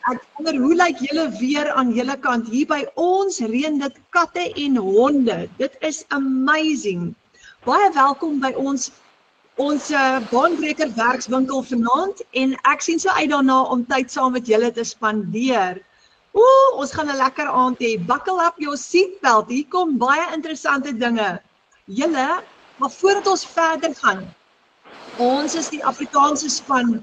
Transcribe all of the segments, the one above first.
Ek wonder, hoe lyk julle weer aan julle kant? Hier by ons reën dit katte en honde. Dit is amazing. Baie welkom by ons baanbreker werkswinkel vanaand en ek sien so uit daarna om tyd saam met julle te spandeer. Ons gaan 'n lekker aand hê. Buckle up your seatbelt. Hier kom baie interessante dinge. Julle, maar voordat ons verder gaan, ons is die Afrikaanse span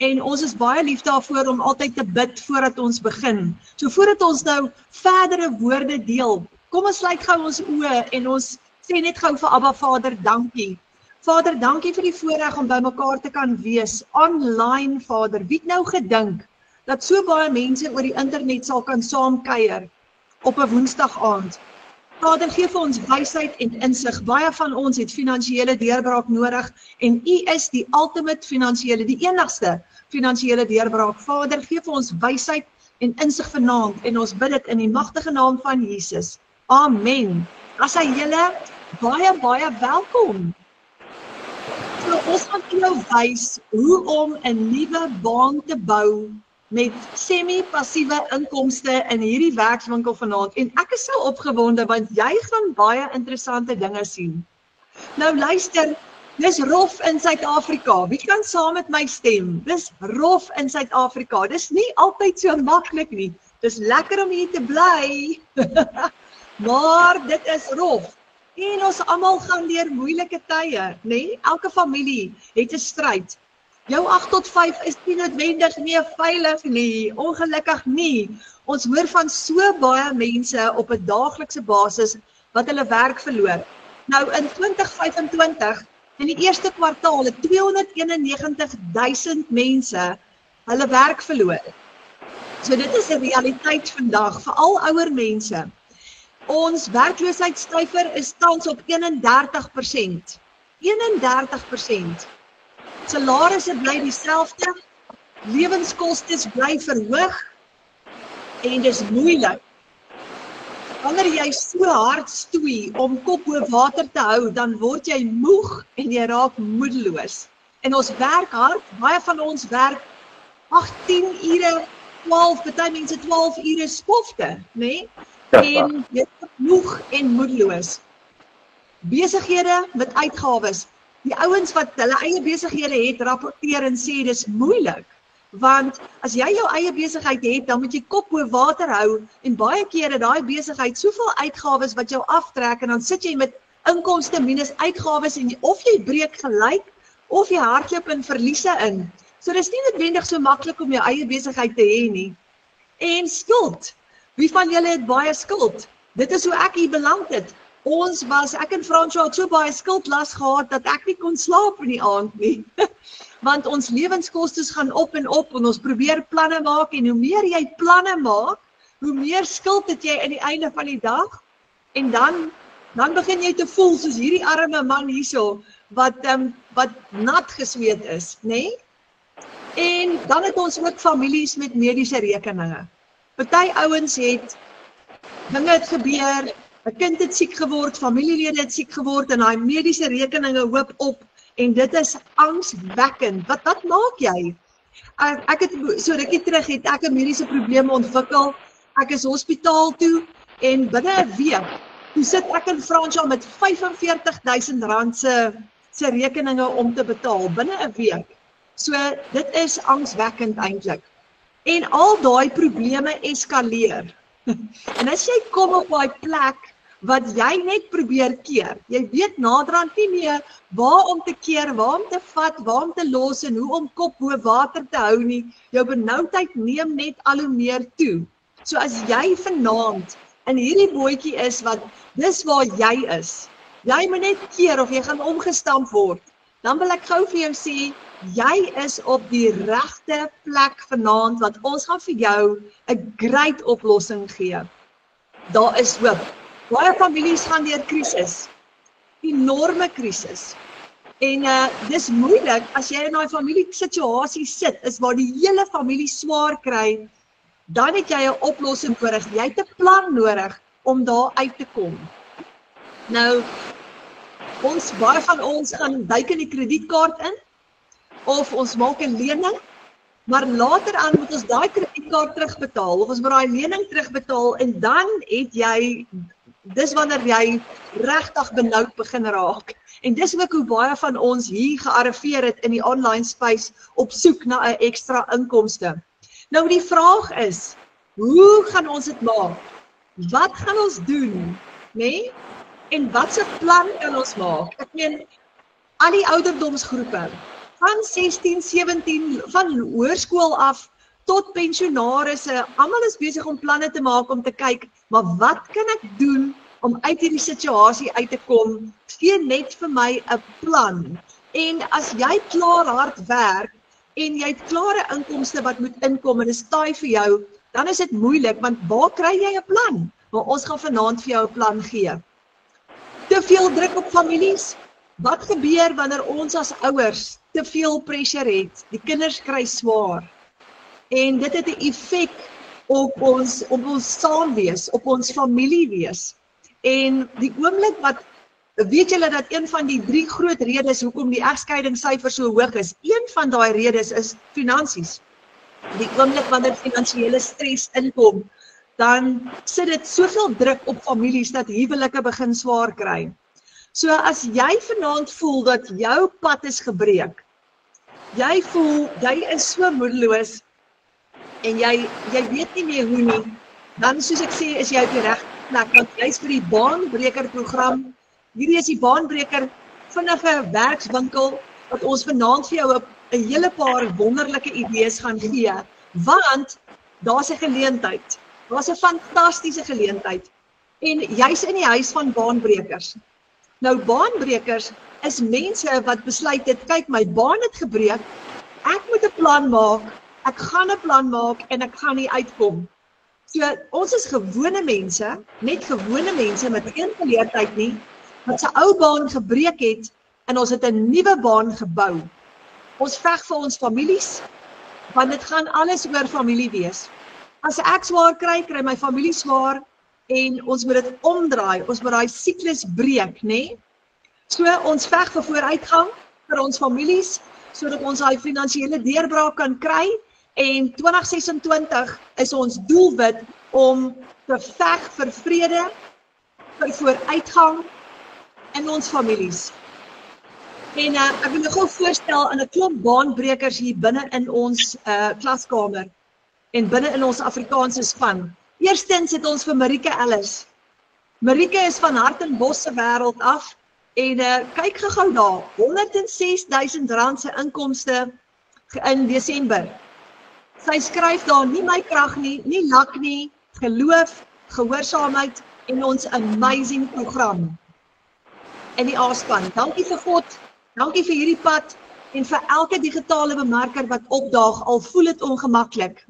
en ons is baie lief daarvoor om altyd te bid voordat ons begin. So voordat ons nou verdere woorde deel, kom ons sluit gou ons oë en ons sê net gou vir Abba Vader, dankie. Vader, dankie vir die voorreg om by mekaar te kan wees, online Vader. Wie het nou gedink dat so baie mense oor die internet sal kan saamkuier op 'n Woensdag aand? Vader, gee vir ons wysheid en insig. Baie van ons het finansiële deurbraak nodig en U is die ultimate finansiële, die enigste finansiële deurbraak. Vader, gee vir ons wysheid en insig vanaand en ons bid dit in die magtige naam van Jesus. Amen. As hy julle baie welkom. So ons gaan vir jou wys hoe om 'n nuwe baan te bou met semi-passiewe inkomste in hierdie werkswinkel vanaand. En ek is so opgewonde want jy gaan baie interessante dinge sien. Nou luister, dis rof in Suid-Afrika. Wie kan saam met my stem? Dis rof in Suid-Afrika. Dis nie altyd so maklik nie. Dis lekker om hier te bly. Maar dit is rof. En ons almal gaan deur moeilike tye, nê? Elke familie het 'n stryd. Jou 8 tot 5 is nie noodwendig meer veilig nie, ongelukkig nie. Ons hoor van so baie mense op 'n daaglikse basis wat hulle werk verloor. Nou in 2025, in die eerste kwartaal, het 291.000 mense hulle werk verloor. So dit is 'n realiteit vandag, veral ouer mense. Ons werkloosheidssyfer is tans op 31%. 31%. Salarisse bly dieselfde, lewenskostes bly verhoog en dis moeilik. Wanneer jy so hard stoei om kop bo water te hou, dan word jy moeg en jy raak moedeloos. En ons werk hard, baie van ons werk 18 ure, 12, party mense 12 ure skofte, nê? En jy is moeg en moedeloos. Besighede met uitgawes. Die ouens wat hulle eie besighede het, rapporteer en sê dis moeilik. Want as jy jou eie besigheid het, dan moet jy kop bo water hou en baie kere daai besigheid soveel uitgawes wat jou aftrek en dan sit jy met inkomste minus uitgawes en of jy breek gelyk of jy hardloop in verliese in. So dis nie noodwendig so maklik om jou eie besigheid te hê nie. En skuld. Wie van julle het baie skuld? Dit is hoe ek hier beland het. Ek en Fransjo het so baie skuldlas gehad dat ek nie kon slaap in die aand nie. Want ons lewenskostes gaan op en ons probeer planne maak en hoe meer jy planne maak, hoe meer skuld het jy aan die einde van die dag. En dan begin jy te voel soos hierdie arme man hierso wat nat gesweet is, nê? En dan het ons ook families met mediese rekeninge. Party ouens het dinge het gebeur, 'n kind het siek geword, familielede het siek geword en daai mediese rekeninge hoop op en dit is angswekkend. Wat maak jy? Ek het so rukkie terug het ek 'n mediese probleem ontwikkel. Ek is hospitaal toe en binne 'n week toe sit ek in Fransjo met R45.000 se rekeninge om te betaal binne 'n week. So dit is angswekkend eintlik. En al daai probleme eskaleer. En as jy kom op daai plek wat jy net probeer keer, jy weet naderhand nie meer waar om te keer, waar om te vat, waar om te los en hoe om kop bo water te hou nie, jou benoudheid neem net al hoe meer toe. So as jy vanaand in hierdie bootjie is wat dis waar jy is, jy moet net keer of jy gaan omgestamp word, dan wil ek gou vir jou sê, jy is op die regte plek vanaand wat ons gaan vir jou 'n great oplossing gee. Daar is hoop. Baie families gaan deur krisis. Enorme krisis. En dis moeilik as jy in daai familiesituasie sit, is waar die hele familie swaar kry, dan het jy 'n oplossing nodig. Jy het 'n plan nodig om daar uit te kom. Nou, baie van ons gaan duik in die kredietkaart in, of ons maak 'n lening, Maar later aan moet ons daai kredietkaart terugbetaal of ons moet daai lening terugbetaal en dan het jy, dis wanneer jy regtig benoud begin raak. En dis ook hoe baie van ons hier gearriveer het in die online space op soek na 'n ekstra inkomste. Nou die vraag is, hoe gaan ons dit maak? Wat gaan ons doen? Nee? En wat se plan kan ons maak? Ek meen, al die ouderdomsgroepe, van 16, 17, van hoërskool af tot pensionarisse, almal is besig om planne te maak om te kyk, maar wat kan ek doen om uit hierdie situasie uit te kom? Gee net vir my 'n plan. En as jy klaar hard werk en jy het klare inkomste wat moet inkom en is taai vir jou, dan is dit moeilik, want waar kry jy 'n plan? Maar ons gaan vanaand vir jou 'n plan gee. Te veel druk op families. Wat gebeur wanneer ons as ouers te veel pressure het? Die kinders kry swaar. En dit het 'n effek op ons saamwees, op ons familie wees. En die oomblik wat, weet julle dat een van die 3 groot redes hoekom die egskeidingssyfer so hoog is, een van daai redes is finansies. Die oomblik wanneer finansiële stres inkom, dan sit dit soveel druk op families dat huwelike begin swaar kry. So as jy vanaand voel dat jou pad is gebreek, jy voel, jy is so moedeloos en jy weet nie meer hoe nie, dan soos ek sê, is jy op die regte plek, want jy is vir die Baanbreker program. Hierdie is die Baanbreker vinnige werkswinkel, wat ons vanaand vir jou 'n hele paar wonderlike idees gaan gee, want daar's 'n geleentheid, daar's 'n fantastiese geleentheid, en jy's in die huis van baanbrekers. Nou baanbrekers is mense wat besluit het, kyk my baan het gebreek, ek moet 'n plan maak, ek gaan 'n plan maak en ek gaan nie uitkom. So ons is gewone mense, net gewone mense met geen geleerdheid nie, wat sy ou baan gebreek het en ons het 'n nuwe baan gebou. Ons veg vir ons families, want dit gaan alles oor familie wees. As ek swaar kry, kry my familie swaar en ons moet dit omdraai, ons moet daai siklus breek, nê? So ons veg vir vooruitgang vir ons families, sodat ons daai finansiële deurbraak kan kry, en 2026 is ons doelwit om te veg vir vrede, vir vooruitgang in ons families. En ek wil gou voorstel aan 'n klomp baanbrekers hier binne in ons klaskamer en binne in ons Afrikaanse span. Eerstens het ons vir Marike Ellis. Marike is van Hartenbos se wêreld af en kyk gou daar, R106.000 se inkomste in Desember. Sy skryf daar, nie my krag nie, nie lak nie, geloof, gehoorsaamheid en ons amazing program in die A-span. Dankie vir God, dankie vir hierdie pad en vir elke digitale bemarker wat opdaag, al voel dit ongemaklik.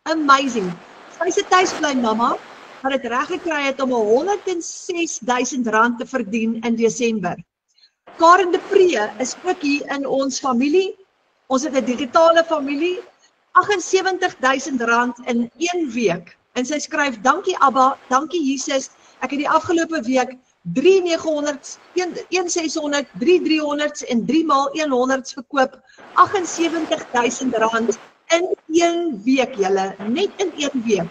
Amazing. Sy is 'n tuisbly mamma wat dit reg gekry het om R106.000 te verdien in Desember. Karen de Pre is ook hier in ons familie. Ons het 'n digitale familie, R78.000 in 1 week. En sy skryf, dankie Abba, dankie Jesus, ek het die afgelope week 3,900, 1,600, 3,300 en 3x100 verkoop, R78.000 in 1 week, julle, net in 1 week.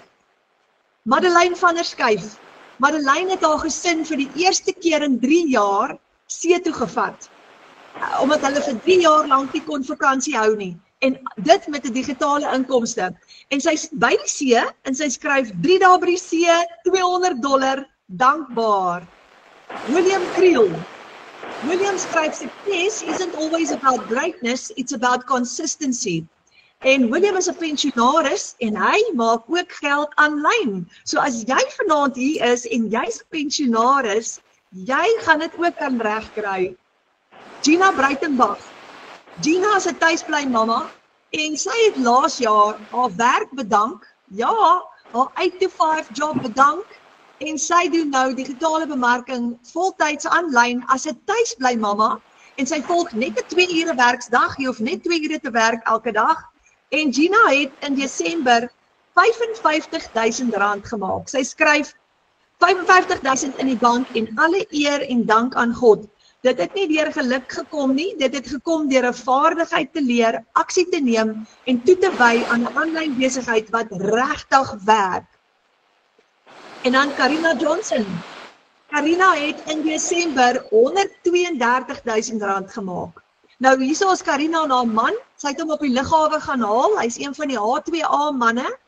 Madeleine van der Skyf. Madeleine het haar gesin vir die eerste keer in 3 jaar see toe gevat. Omdat hulle vir 3 jaar lank nie kon vakansie hou nie. En dit met 'n digitale inkomste. En sy is by die see en sy skryf 3 dae by die see, $200, dankbaar. William Creel. William skryf, success isn't always about greatness, it's about consistency. En William is 'n pensionaris en hy maak ook geld aanlyn. So as jy vanaand hier is en jy's 'n pensionaris, jy gaan dit ook kan regkry. Gina Breitenbach. Gina is 'n tuisbly mamma en sy het laas jaar haar werk bedank. Ja, haar 8-to-5 job bedank. En sy doen nou digitale bemarking voltyds aanlyn as 'n tuisbly mamma en sy volg net 'n 2 ure werksdag, jy hoef net 2 ure te werk elke dag. En Gina het in Desember R55.000 gemaak. Sy skryf 55.000 in die bank en alle eer en dank aan God. Dit het nie deur geluk gekom nie, dit het gekom deur 'n vaardigheid te leer, aksie te neem en toe te wy aan 'n aanlyn besigheid wat regtig werk. En dan Karina Johnson. Karina het in Desember R132.000 gemaak. Nou hierso is Karina en haar man, sy het hom op die lughawe gaan haal, hy's een van die H2A manne,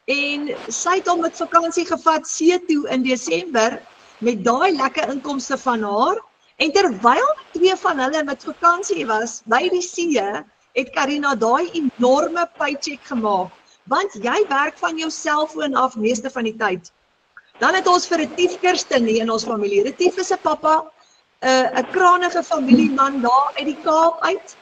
en sy het hom met vakansie gevat see toe in Desember, met daai lekker inkomste van haar, en terwyl twee van hulle met vakansie was, by die see, het Karina daai enorme paycheck gemaak, want jy werk van jou selfoon af meeste van die tyd. Dan het ons vir Retief Kirsten hier in ons familie. Retief is 'n pappa, 'n kranige familieman daar uit die Kaap uit,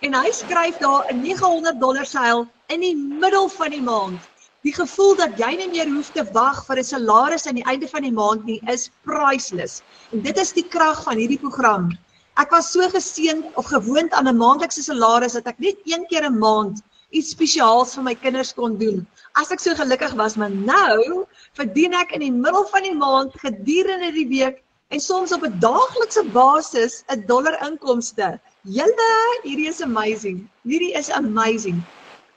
en hy skryf daar 'n $900 seil in die middel van die maand. Die gevoel dat jy nie meer hoef te wag vir 'n salaris aan die einde van die maand nie, is priceless. En dit is die krag van hierdie program. Ek was so geseënd of gewoond aan 'n maandelikse salaris dat ek net een keer 'n maand iets spesiaals vir my kinders kon doen. As ek so gelukkig was, maar nou verdien ek in die middel van die maand gedurende die week en soms op 'n daaglikse basis $1 inkomste. Julle, hierdie is amazing. Hierdie is amazing.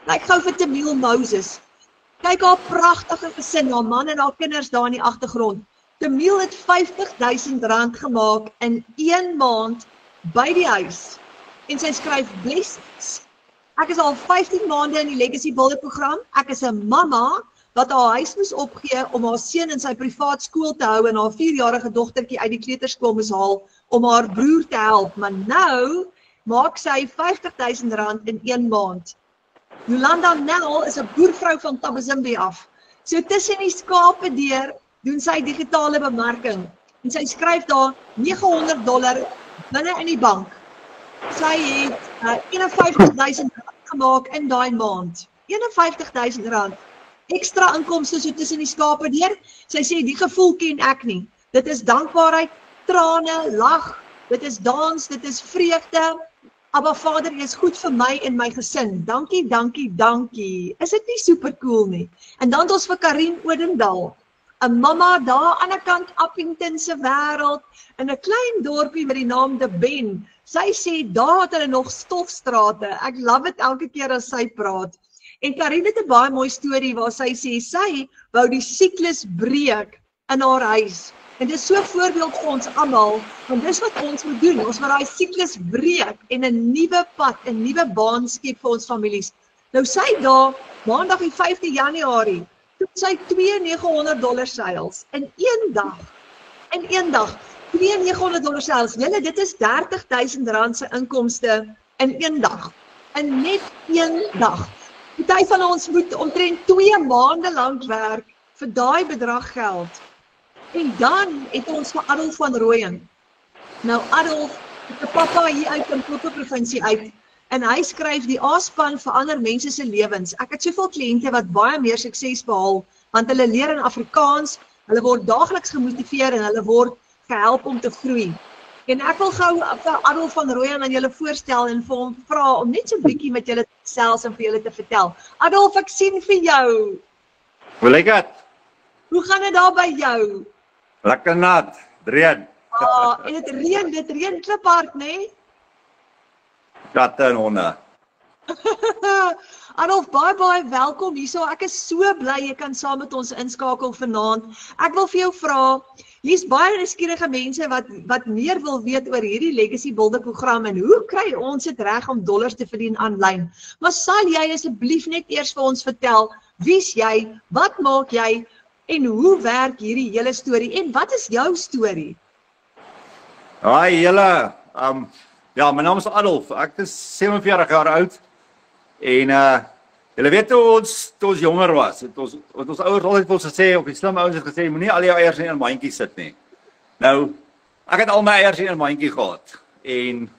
Kyk gou vir Tamil Moses. Kyk haar pragtige gesin, haar man en haar kinders daar in die agtergrond. Tamil het R50.000 gemaak in 1 maand by die huis. En sy skryf blessings. Ek is al 15 maande in die Legacy Builder program. Ek is 'n mamma wat haar huis moes opgee om haar seun in sy privaat skool te hou en haar 4-jarige dogtertjie uit die kleuterskool moes haal om haar broer te help. Maar nou maak sy R50.000 in 1 maand. Yolanda Nel is 'n boervrou van Tabazimbi af. So tussen die skape deur doen sy digitale bemarking. En sy skryf daar $900 binne in die bank. Sy het R51.000 gemaak in daai maand. R51.000. Ekstra inkomste so tussen die skape deur. Sy sê die gevoel ken ek nie. Dit is dankbaarheid, trane, lag, dit is dans, dit is vreugde. Abba Vader, jy is goed vir my en my gesin. Dankie, dankie, dankie. Is dit nie super cool nie? En dan het ons vir Karin Odendaal, 'n mamma daar aan die kant Appington se wêreld, in 'n klein dorpie met die naam De Ben. Sy sê daar het hulle nog stofstrate. Ek love dit elke keer as sy praat. En Karin het 'n baie mooi storie waar sy sê sy wou die siklus breek in haar huis. En dit is so 'n voorbeeld vir ons almal, want dis wat ons moet doen. Ons moet daai siklus breek en 'n nuwe pad, 'n nuwe baan skep vir ons families. Nou sy daar, maandag die 5de Januarie, toe sy 2 $900 seils in een dag. In een dag, 2 $900 seils. Julle, dit is R30.000 se inkomste in een dag. In net een dag. Party van ons moet omtrent 2 maande lank werk vir daai bedrag geld. En dan het ons vir Adolf van Rooyen. Nou Adolf, het 'n pappa hier uit in Limpopo provinsie uit, en hy skryf die A-span verander mense se lewens. Ek het soveel kliënte wat baie meer sukses behaal, want hulle leer in Afrikaans, hulle word daagliks gemotiveer en hulle word gehelp om te groei. En ek wil gou vir Adolf van Rooyen aan julle voorstel en vir hom vra om net so 'n bietjie met julle te gesels en vir julle te vertel. Adolf, ek sien vir jou. Hoe lyk dit? Hoe gaan dit daar by jou? Lekker nat, reën. En dit reën kliphard, né? Katte en honde. Adolf, baie welkom hierso. Ek is so bly jy kan saam met ons inskakel vanaand. Ek wil vir jou vra, hier's baie nuuskierige mense wat meer wil weet oor hierdie Legacy Builder program en hoe kry ons dit reg om dollars te verdien aanlyn. Maar sal jy asseblief net eers vir ons vertel, wie's jy, wat maak jy en hoe werk hierdie hele storie en wat is jou storie? Hi julle, ja, my naam is Adolf, ek is 47 jaar oud en julle weet toe ons jonger was, het ons ouers altyd vir ons gesê, of die slim ouens het gesê, moenie al jou eiers in 'n mandjie sit nie. Nou, ek het al my eiers in 'n mandjie gehad en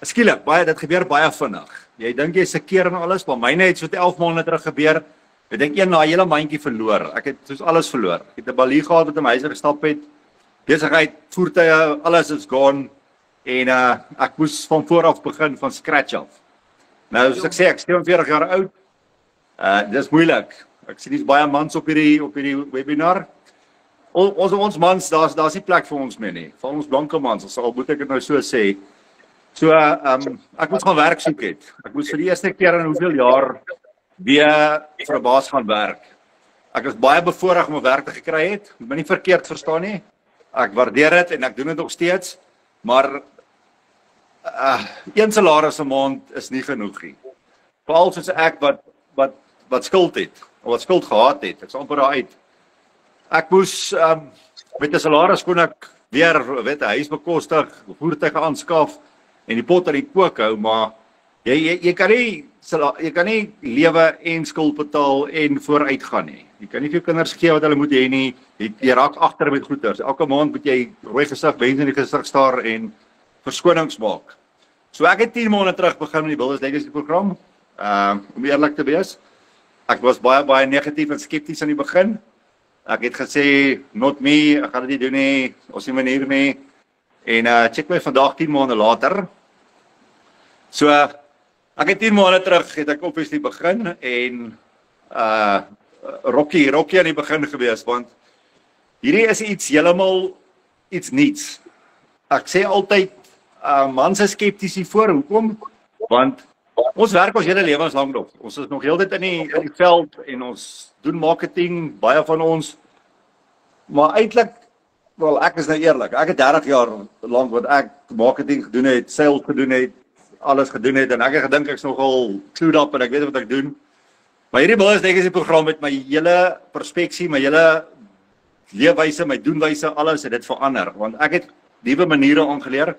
skielik, dit gebeur baie vinnig. Jy dink jy seker en alles, maar myne het so 11 maande terug gebeur. Ek dink een na hele mandjie verloor. Ek het soos alles verloor. Ek het 'n balie gehad wat in my huis gestap het. Besigheid, voertuie, alles is gone. En ek moes van voor af begin, van scratch af. Nou, soos ek sê, ek is 47 jaar oud. Dis moeilik. Ek sien dis baie mans op hierdie webinar. ons mans, daar's nie plek vir ons meer nie. Vir ons blanke mans, al moet ek dit nou so sê. So, ek moes gaan werk soek het. Ek moes vir die eerste keer in hoeveel jaar weer vir 'n baas gaan werk. Ek is baie bevoorreg om 'n werk te gekry het. Moet my nie verkeerd verstaan nie. Ek waardeer dit en ek doen dit nog steeds, maar een salaris 'n maand is nie genoeg nie. Veral soos ek wat skuld het, of wat skuld gehad het. Ek's amper daar uit. Ek moes met 'n salaris kon ek weer, 'n huis bekostig, voertuie aanskaf en die pot aan die kook hou, maar jy kan nie lewe en skuld betaal en vooruit gaan nie. Jy kan nie vir jou kinders gee wat hulle moet hê nie. Jy raak agter met goeders. Elke maand moet jy rooi gesig, mense in die gesig staar en verskonings maak. So ek het 10 maande terug begin met die Builders Legacy program. Om eerlik te wees, ek was baie negatief en skepties aan die begin. Ek het gesê, not me, ek gaan dit nie doen nie, ons nie manier nie. En check my vandag 10 maande later. So, ek het 10 maande terug, het ek obviously begin en Rocky aan die begin gewees, want hierdie is heeltemal iets niets. Ek sê altyd, mans is skepties hiervoor, hoekom? Want ons werk ons hele lewens lank nog. Ons is nog heeltyd in die veld en ons doen marketing, baie van ons. Maar eintlik, wel ek is nou eerlik, ek het 30 jaar lank wat ek marketing gedoen het, sales gedoen het, alles gedoen het en ek het gedink ek's nogal clued up en ek weet wat ek doen. Maar hierdie Builders Legacy program met my hele perspeksie, my hele leefwyse, my doenwyse, alles het dit verander, want ek het nuwe maniere aangeleer.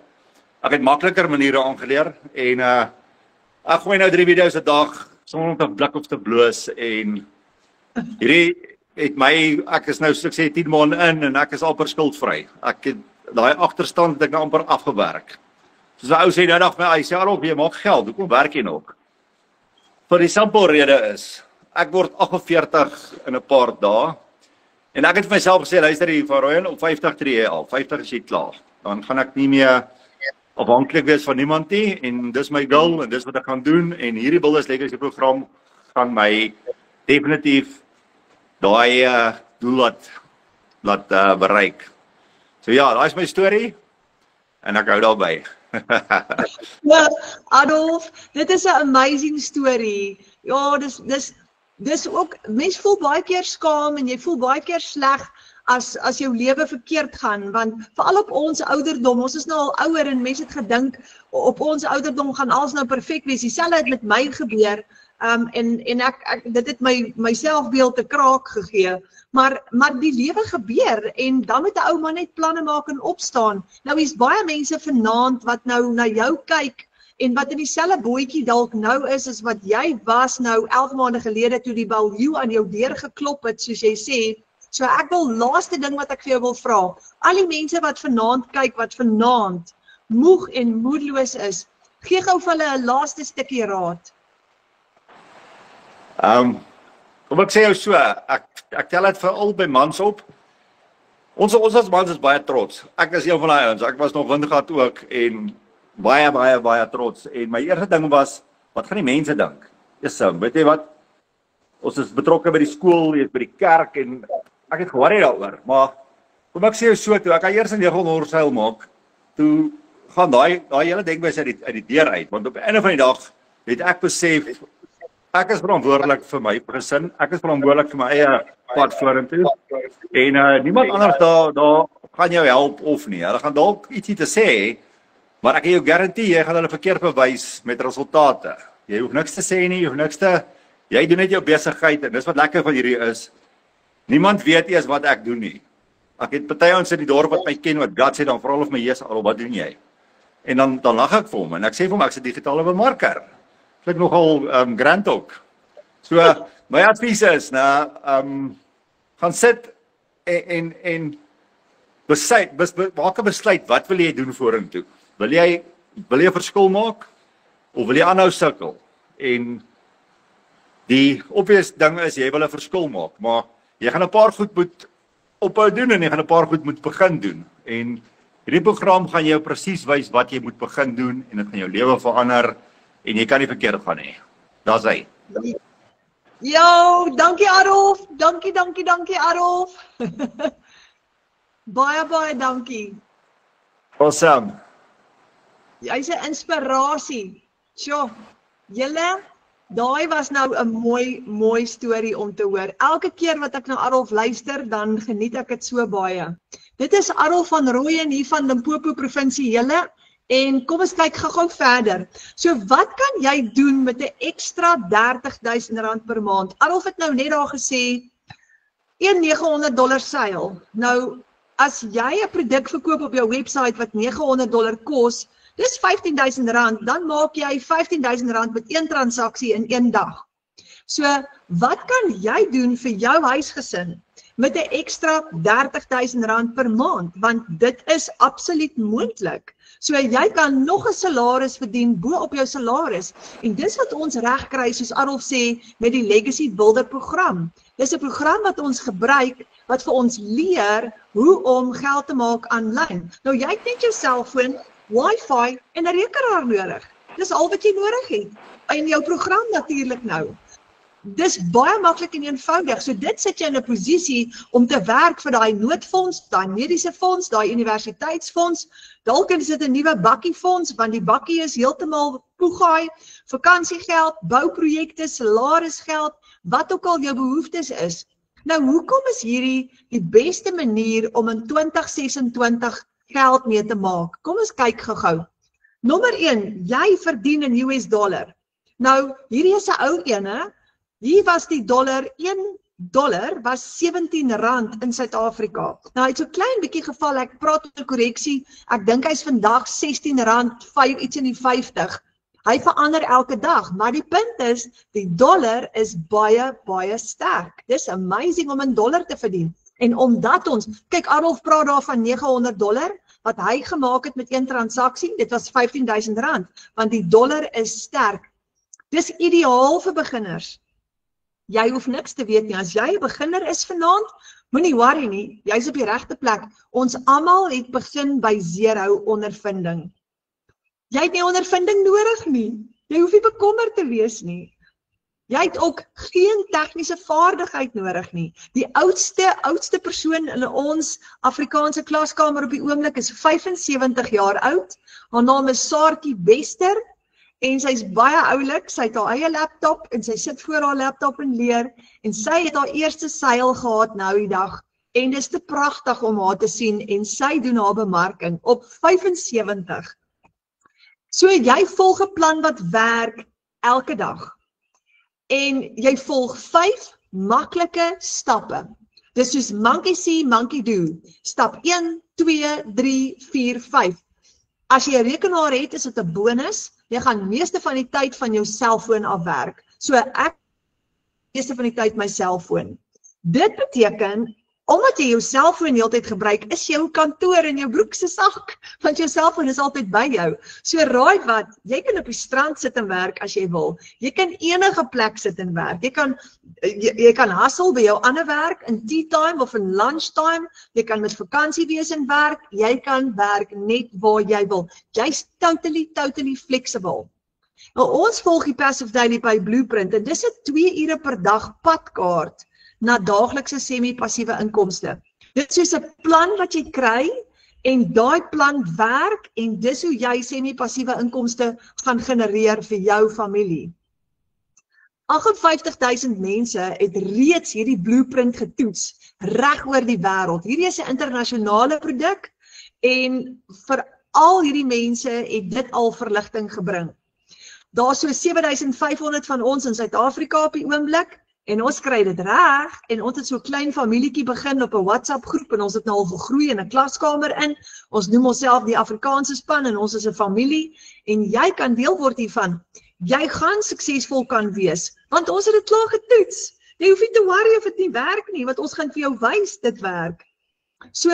Ek het makliker maniere aangeleer en ek gooi nou 3 video's 'n dag sonder om te blik of te bloos en hierdie het my, ek is nou soos ek sê 10 maande in en ek is amper skuldvry. Ek het daai agterstand het ek nou amper afgewerk. Soos 'n ou sê nou dag my, hy sê alop jy maak geld, hoekom werk jy nog? Vir die simpel rede is, ek word 48 in 'n paar dae en ek het vir myself gesê, luister hier van Royan, op 50 tree jy al, 50 is jy klaar. Dan gaan ek nie meer afhanklik wees van niemand nie en dis my goal en dis wat ek gaan doen en hierdie Builders Legacy program gaan my definitief daai doel laat bereik. So ja, daai is my storie en ek hou daarby. Ja, Adolf, dit is 'n amazing story. Ja, dis ook, mens voel baie keer skaam en jy voel baie keer sleg as jou lewe verkeerd gaan, want veral op ons ouderdom, ons is nou al ouer en mense het gedink op ons ouderdom gaan alles nou perfek wees. Dieselfde het met my gebeur. En ek dit het my selfbeeld 'n kraak gegee, maar die lewe gebeur en dan moet 'n ou man net planne maak en opstaan. Nou is baie mense vanaand wat nou na jou kyk en wat in dieselfde bootjie dalk nou is as wat jy was nou 11 maande gelede toe die baljoe aan jou deur geklop het, soos jy sê. So ek wil laaste ding wat ek vir jou wil vra, al die mense wat vanaand kyk, wat vanaand moeg en moedeloos is, gee gou vir hulle 'n laaste stukkie raad. Kom ek sê jou so, ek tel dit veral by mans op. Ons as mans is baie trots. Ek is een van daai ouens. Ek was nog Windgat ook en baie trots. En my eerste ding was, wat gaan die mense dink? Weet jy wat? Ons is betrokke by die skool, jy is by die kerk en ek het ge-worry daaroor. Maar kom ek sê jou so toe, ek gaan eers 'n negelhorseil maak. Toe gaan daai hele denkwyse uit die deur uit, want op die einde van die dag het ek besef ek is verantwoordelik vir my gesin, ek is verantwoordelik vir my eie pad vorentoe. En niemand anders daar gaan jou help of nie. Hulle gaan dalk ietsie te sê, maar ek kan jou garandeer jy gaan hulle verkeerd bewys met resultate. Jy hoef niks te sê nie, jy doen net jou besigheid en dis wat lekker van hierdie is. Niemand weet eers wat ek doen nie. Ek het party ons in die dorp wat my ken wat guts het, dan vra hulle of my Jesus al wat doen jy? En dan lag ek vir hom en ek sê vir hom ek's 'n digitale bemarker. Dit nogal grand ook. So my advies is gaan sit en maak 'n besluit, wat wil jy doen vorentoe? Wil jy 'n verskil maak of wil jy aanhou sukkel? En die obvious ding is jy wil 'n verskil maak, maar jy gaan 'n paar goed moet ophou doen en jy gaan 'n paar goed moet begin doen. En hierdie program gaan jou presies wys wat jy moet begin doen en dit gaan jou lewe verander. En jy kan nie verkeerd gaan nie. Daar's hy. Ja, dankie Adolf. Dankie Adolf. Baie dankie. Awesome. Jy's 'n inspirasie. Sjoe, julle, daai was nou 'n mooi storie om te hoor. Elke keer wat ek na Adolf luister, dan geniet ek dit so baie. Dit is Adolf van Rooyen hier van Limpopo provinsiele. En kom ons kyk gou verder. So wat kan jy doen met 'n ekstra R30,000 per maand? Adolf het nou net daar gesê, $900 seil. Nou, as jy 'n produk verkoop op jou webwerf wat $900 kos, dis R15,000, dan maak jy R15,000 met een transaksie in een dag. So, wat kan jy doen vir jou huisgesin met 'n ekstra R30,000 per maand? Want dit is absoluut moontlik. So, jy kan nog 'n salaris verdien bo op jou salaris. En dis wat ons reg kry, soos Adolf sê, met die Legacy Builder program. Dis 'n program wat ons gebruik, wat vir ons leer hoe om geld te maak aanlyn. Nou, jy het net jou selfoon, wifi en 'n rekenaar nodig. Dis al wat jy nodig het. En jou program natuurlik nou. Dis baie maklik en eenvoudig. So dit sit jy in 'n posisie om te werk vir daai noodfonds, daai mediese fonds, daai universiteitsfonds. Dalk is dit 'n nuwe bakkiefonds, want die bakkie is heeltemal poegaai, vakansiegeld, bouprojekte, salarisgeld, wat ook al jou behoeftes is. Nou, hoekom is hierdie die beste manier om in 2026 geld mee te maak? Kom ons kyk gou-gou. Nommer 1, jy verdien in US dollar. Nou, hierdie is 'n ou ene. Hier was die dollar, $1 was R17 in Suid-Afrika. Nou, hy het so klein bietjie geval, ek praat oor korreksie, ek dink hy's vandag R16, iets in die 50. Hy verander elke dag, maar die punt is, die dollar is baie sterk. Dis amazing om in dollar te verdien. En omdat ons, kyk, Adolf praat daar van $900, wat hy gemaak het met een transaksie, dit was R15,000, want die dollar is sterk. Dis ideaal vir beginners. Jy hoef niks te weet nie. As jy 'n beginner is vanaand, moenie worry nie, jy's op die regte plek. Ons almal het begin by 0 ondervinding. Jy het nie ondervinding nodig nie. Jy hoef nie bekommerd te wees nie. Jy het ook geen tegniese vaardigheid nodig nie. Die oudste persoon in ons Afrikaanse klaskamer op die oomblik is 75 jaar oud. Haar naam is Saartjie Bester. En sy is baie oulik, sy het haar eie laptop en sy sit voor haar laptop en leer en sy het haar eerste seil gehad nou die dag en dis te pragtig om haar te sien en sy doen haar bemarking op 75. So jy volg 'n plan wat werk elke dag en jy volg 5 maklike stappe. Dis soos monkey see, monkey do. Stap 1, 2, 3, 4, 5. As jy 'n rekenaar het, is dit 'n bonus. Jy gaan meeste van die tyd van jou selfoon afwerk. So ek meeste van die tyd my selfoon. Dit beteken, omdat jy jou selfoon die hele tyd gebruik, is jou kantoor in jou broek se sak, want jou selfoon is altyd by jou. So raai wat, jy kan op die strand sit en werk as jy wil. Jy kan enige plek sit en werk. Jy kan hustle by jou ander werk in tea time of in lunch time. Jy kan met vakansie wees en werk. Jy kan werk net waar jy wil. Jy's totally flexible. Nou, ons volg die Passive Daily by Blueprint en dis 'n 2 ure per dag padkaart na daaglikse semi-passiewe inkomste. Dit is soos 'n plan wat jy kry en daai plan werk en dis hoe jy semi-passiewe inkomste gaan genereer vir jou familie. 58,000 mense het reeds hierdie blueprint getoets reg oor die wêreld. Hierdie is 'n internasionale produk en vir al hierdie mense het dit al verligting gebring. Daar's so 7,500 van ons in Suid-Afrika op die oomblik. En ons kry dit reg en ons het so 'n klein familietjie begin op 'n WhatsApp groep en ons het nou al gegroei in 'n klaskamer in. Ons noem onsself die Afrikaanse span en ons is 'n familie en jy kan deel word hiervan. Jy gaan suksesvol kan wees want ons het dit klaar getoets. Jy hoef nie te worry of dit nie werk nie, want ons gaan vir jou wys dit werk. So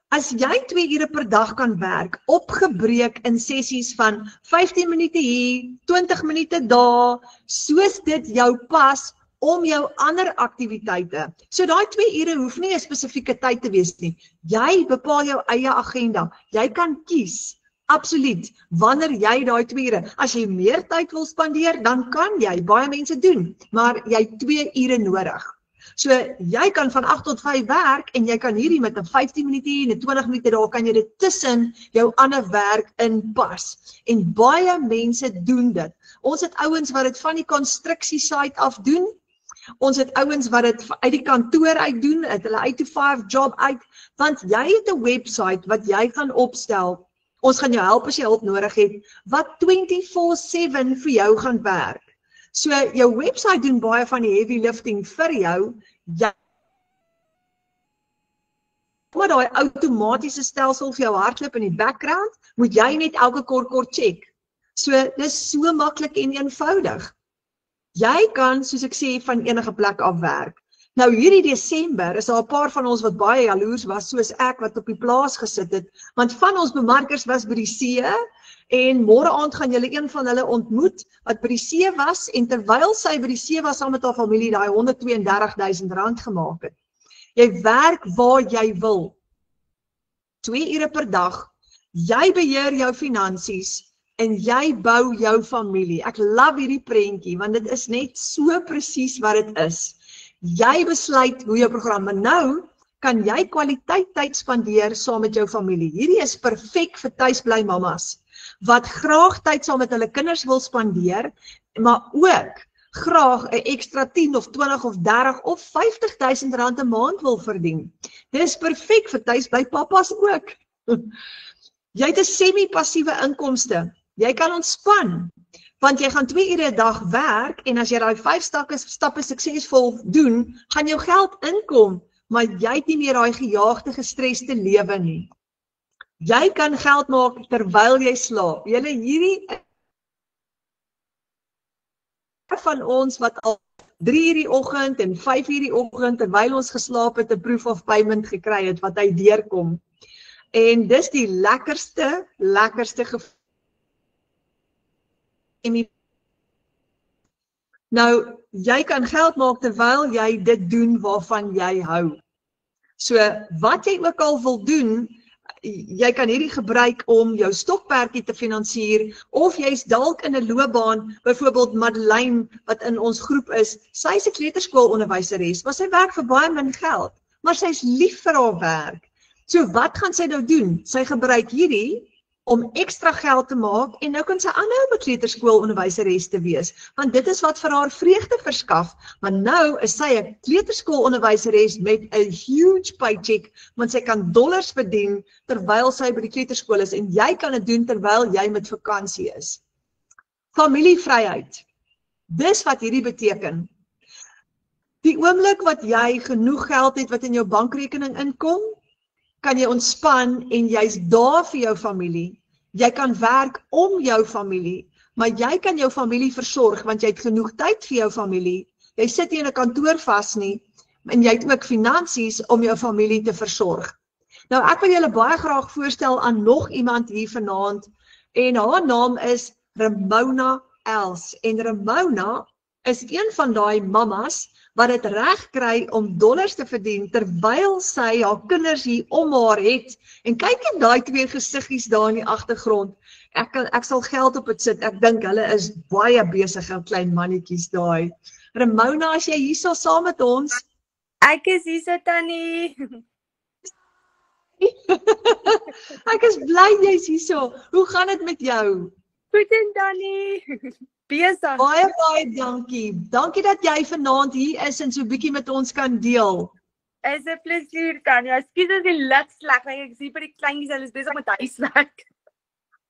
as jy 2 ure per dag kan werk, opgebreek in sessies van 15 minute hier, 20 minute daar, soos dit jou pas om jou ander aktiwiteite. So daai 2 ure hoef nie 'n spesifieke tyd te wees nie. Jy bepaal jou eie agenda. Jy kan kies, absoluut, wanneer jy daai 2 ure. As jy meer tyd wil spandeer, dan kan jy, baie mense doen, maar jy het 2 ure nodig. So jy kan van 8 tot 5 werk en jy kan hierdie met 'n 15 minute en 'n 20 minute daar kan jy dit tussen jou ander werk inpas. En baie mense doen dit. Ons het ouens wat dit van die konstruksie site af doen. Ons het ouens wat dit uit die kantoor uit doen, uit hulle 8 to 5 job uit, want jy het 'n website wat jy gaan opstel. Ons gaan jou help as jy hulp nodig het, wat 24/7 vir jou gaan werk. So jou website doen baie van die heavy lifting vir jou. Maar daai outomatiese stelsel vir jou hardloop in die background, moet jy net elke kort check. So dis so maklik en eenvoudig. Jy kan, soos ek sê, van enige plek af werk. Nou hierdie Desember is daar 'n paar van ons wat baie jaloers was, soos ek wat op die plaas gesit het, want van ons bemarkers was by die see en môre aand gaan julle een van hulle ontmoet wat by die see was en terwyl sy by die see was saam met haar familie daai R132,000 gemaak het. Jy werk waar jy wil. 2 ure per dag. Jy beheer jou finansies. En jy bou jou familie. Ek love hierdie prentjie, want dit is net so presies wat dit is. Jy besluit hoe jou program, maar nou kan jy kwaliteit tyd spandeer saam met jou familie. Hierdie is perfek vir tuisbly mamas, wat graag tyd saam met hulle kinders wil spandeer, maar ook graag 'n ekstra 10 of 20 of 30 of R50,000 'n maand wil verdien. Dit is perfek vir tuisbly papas ook. Jy het 'n semi-passiewe inkomste. Jy kan ontspan, want jy gaan 2 ure 'n dag werk en as jy daai 5 stappe suksesvol doen, gaan jou geld inkom, maar jy het nie meer daai gejaagde, gestreste lewe nie. Jy kan geld maak terwyl jy slaap. Julle hierdie van ons wat al 3 uur die oggend en 5 uur die oggend terwyl ons geslaap het 'n proof of payment gekry het wat hy deurkom. En dis die lekkerste gevoel. Nou, jy kan geld maak terwyl jy dit doen waarvan jy hou. So, wat jy ook al wil doen, jy kan hierdie gebruik om jou stokperdjie te finansier, of jy's dalk in 'n loopbaan, byvoorbeeld Madeleine, wat in ons groep is, sy is 'n kleuterskoolonderwyseres, maar sy werk vir baie min geld, maar sy is lief vir haar werk. So wat gaan sy nou doen? Sy gebruik hierdie om ekstra geld te maak en nou kan sy aanhou om 'n kleuterskoolonderwyseres te wees, want dit is wat vir haar vreugde verskaf, maar nou is sy 'n kleuterskoolonderwyseres met 'n huge paycheck, want sy kan dollars verdien terwyl sy by die kleuterskool is en jy kan dit doen terwyl jy met vakansie is. Familievryheid. Dis wat hierdie beteken. Die oomblik wat jy genoeg geld het wat in jou bankrekening inkom, kan jy ontspan en jy's daar vir jou familie. Jy kan werk om jou familie, maar jy kan jou familie versorg, want jy het genoeg tyd vir jou familie. Jy sit nie in 'n kantoor vas nie, en jy het ook finansies om jou familie te versorg. Nou, ek wil julle baie graag voorstel aan nog iemand hier vanaand, en haar naam is Ramona Els. En Ramona is een van daai mamas wat dit reg kry om dollars te verdien terwyl sy haar kinders hier om haar het. En kyk net daai 2 gesiggies daar in die agtergrond. Ek sal geld op dit sit. Ek dink hulle is baie besige klein mannetjies daai. Ramona, as jy hier sal saam met ons. Ek is hier so tannie. Ek is bly jy's hier so. Hoe gaan dit met jou? Goed en tannie. Besig. Baie dankie. Dankie dat jy vanaand hier is en so 'n bietjie met ons kan deel. Is 'n plesier tannie. Ekskuus as die lig sleg, ek sien by die kleintjies hulle is besig met huiswerk.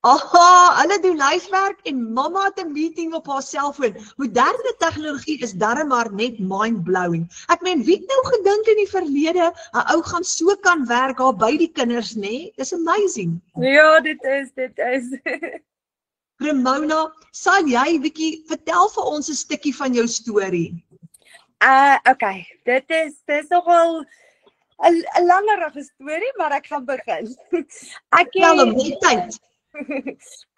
Aha, hulle doen huiswerk en mamma het 'n meeting op haar selfoon. Moderne tegnologie is darm maar net mind-blowing. Ek meen, wie het nou gedink in die verlede 'n ou gaan so kan werk daar by die kinders, nê? Dis amazing. Ja, dit is. Ramona, sal jy bietjie vertel vir ons 'n stukkie van jou storie? Okay. Dit is nogal 'n langerige storie, maar ek gaan begin.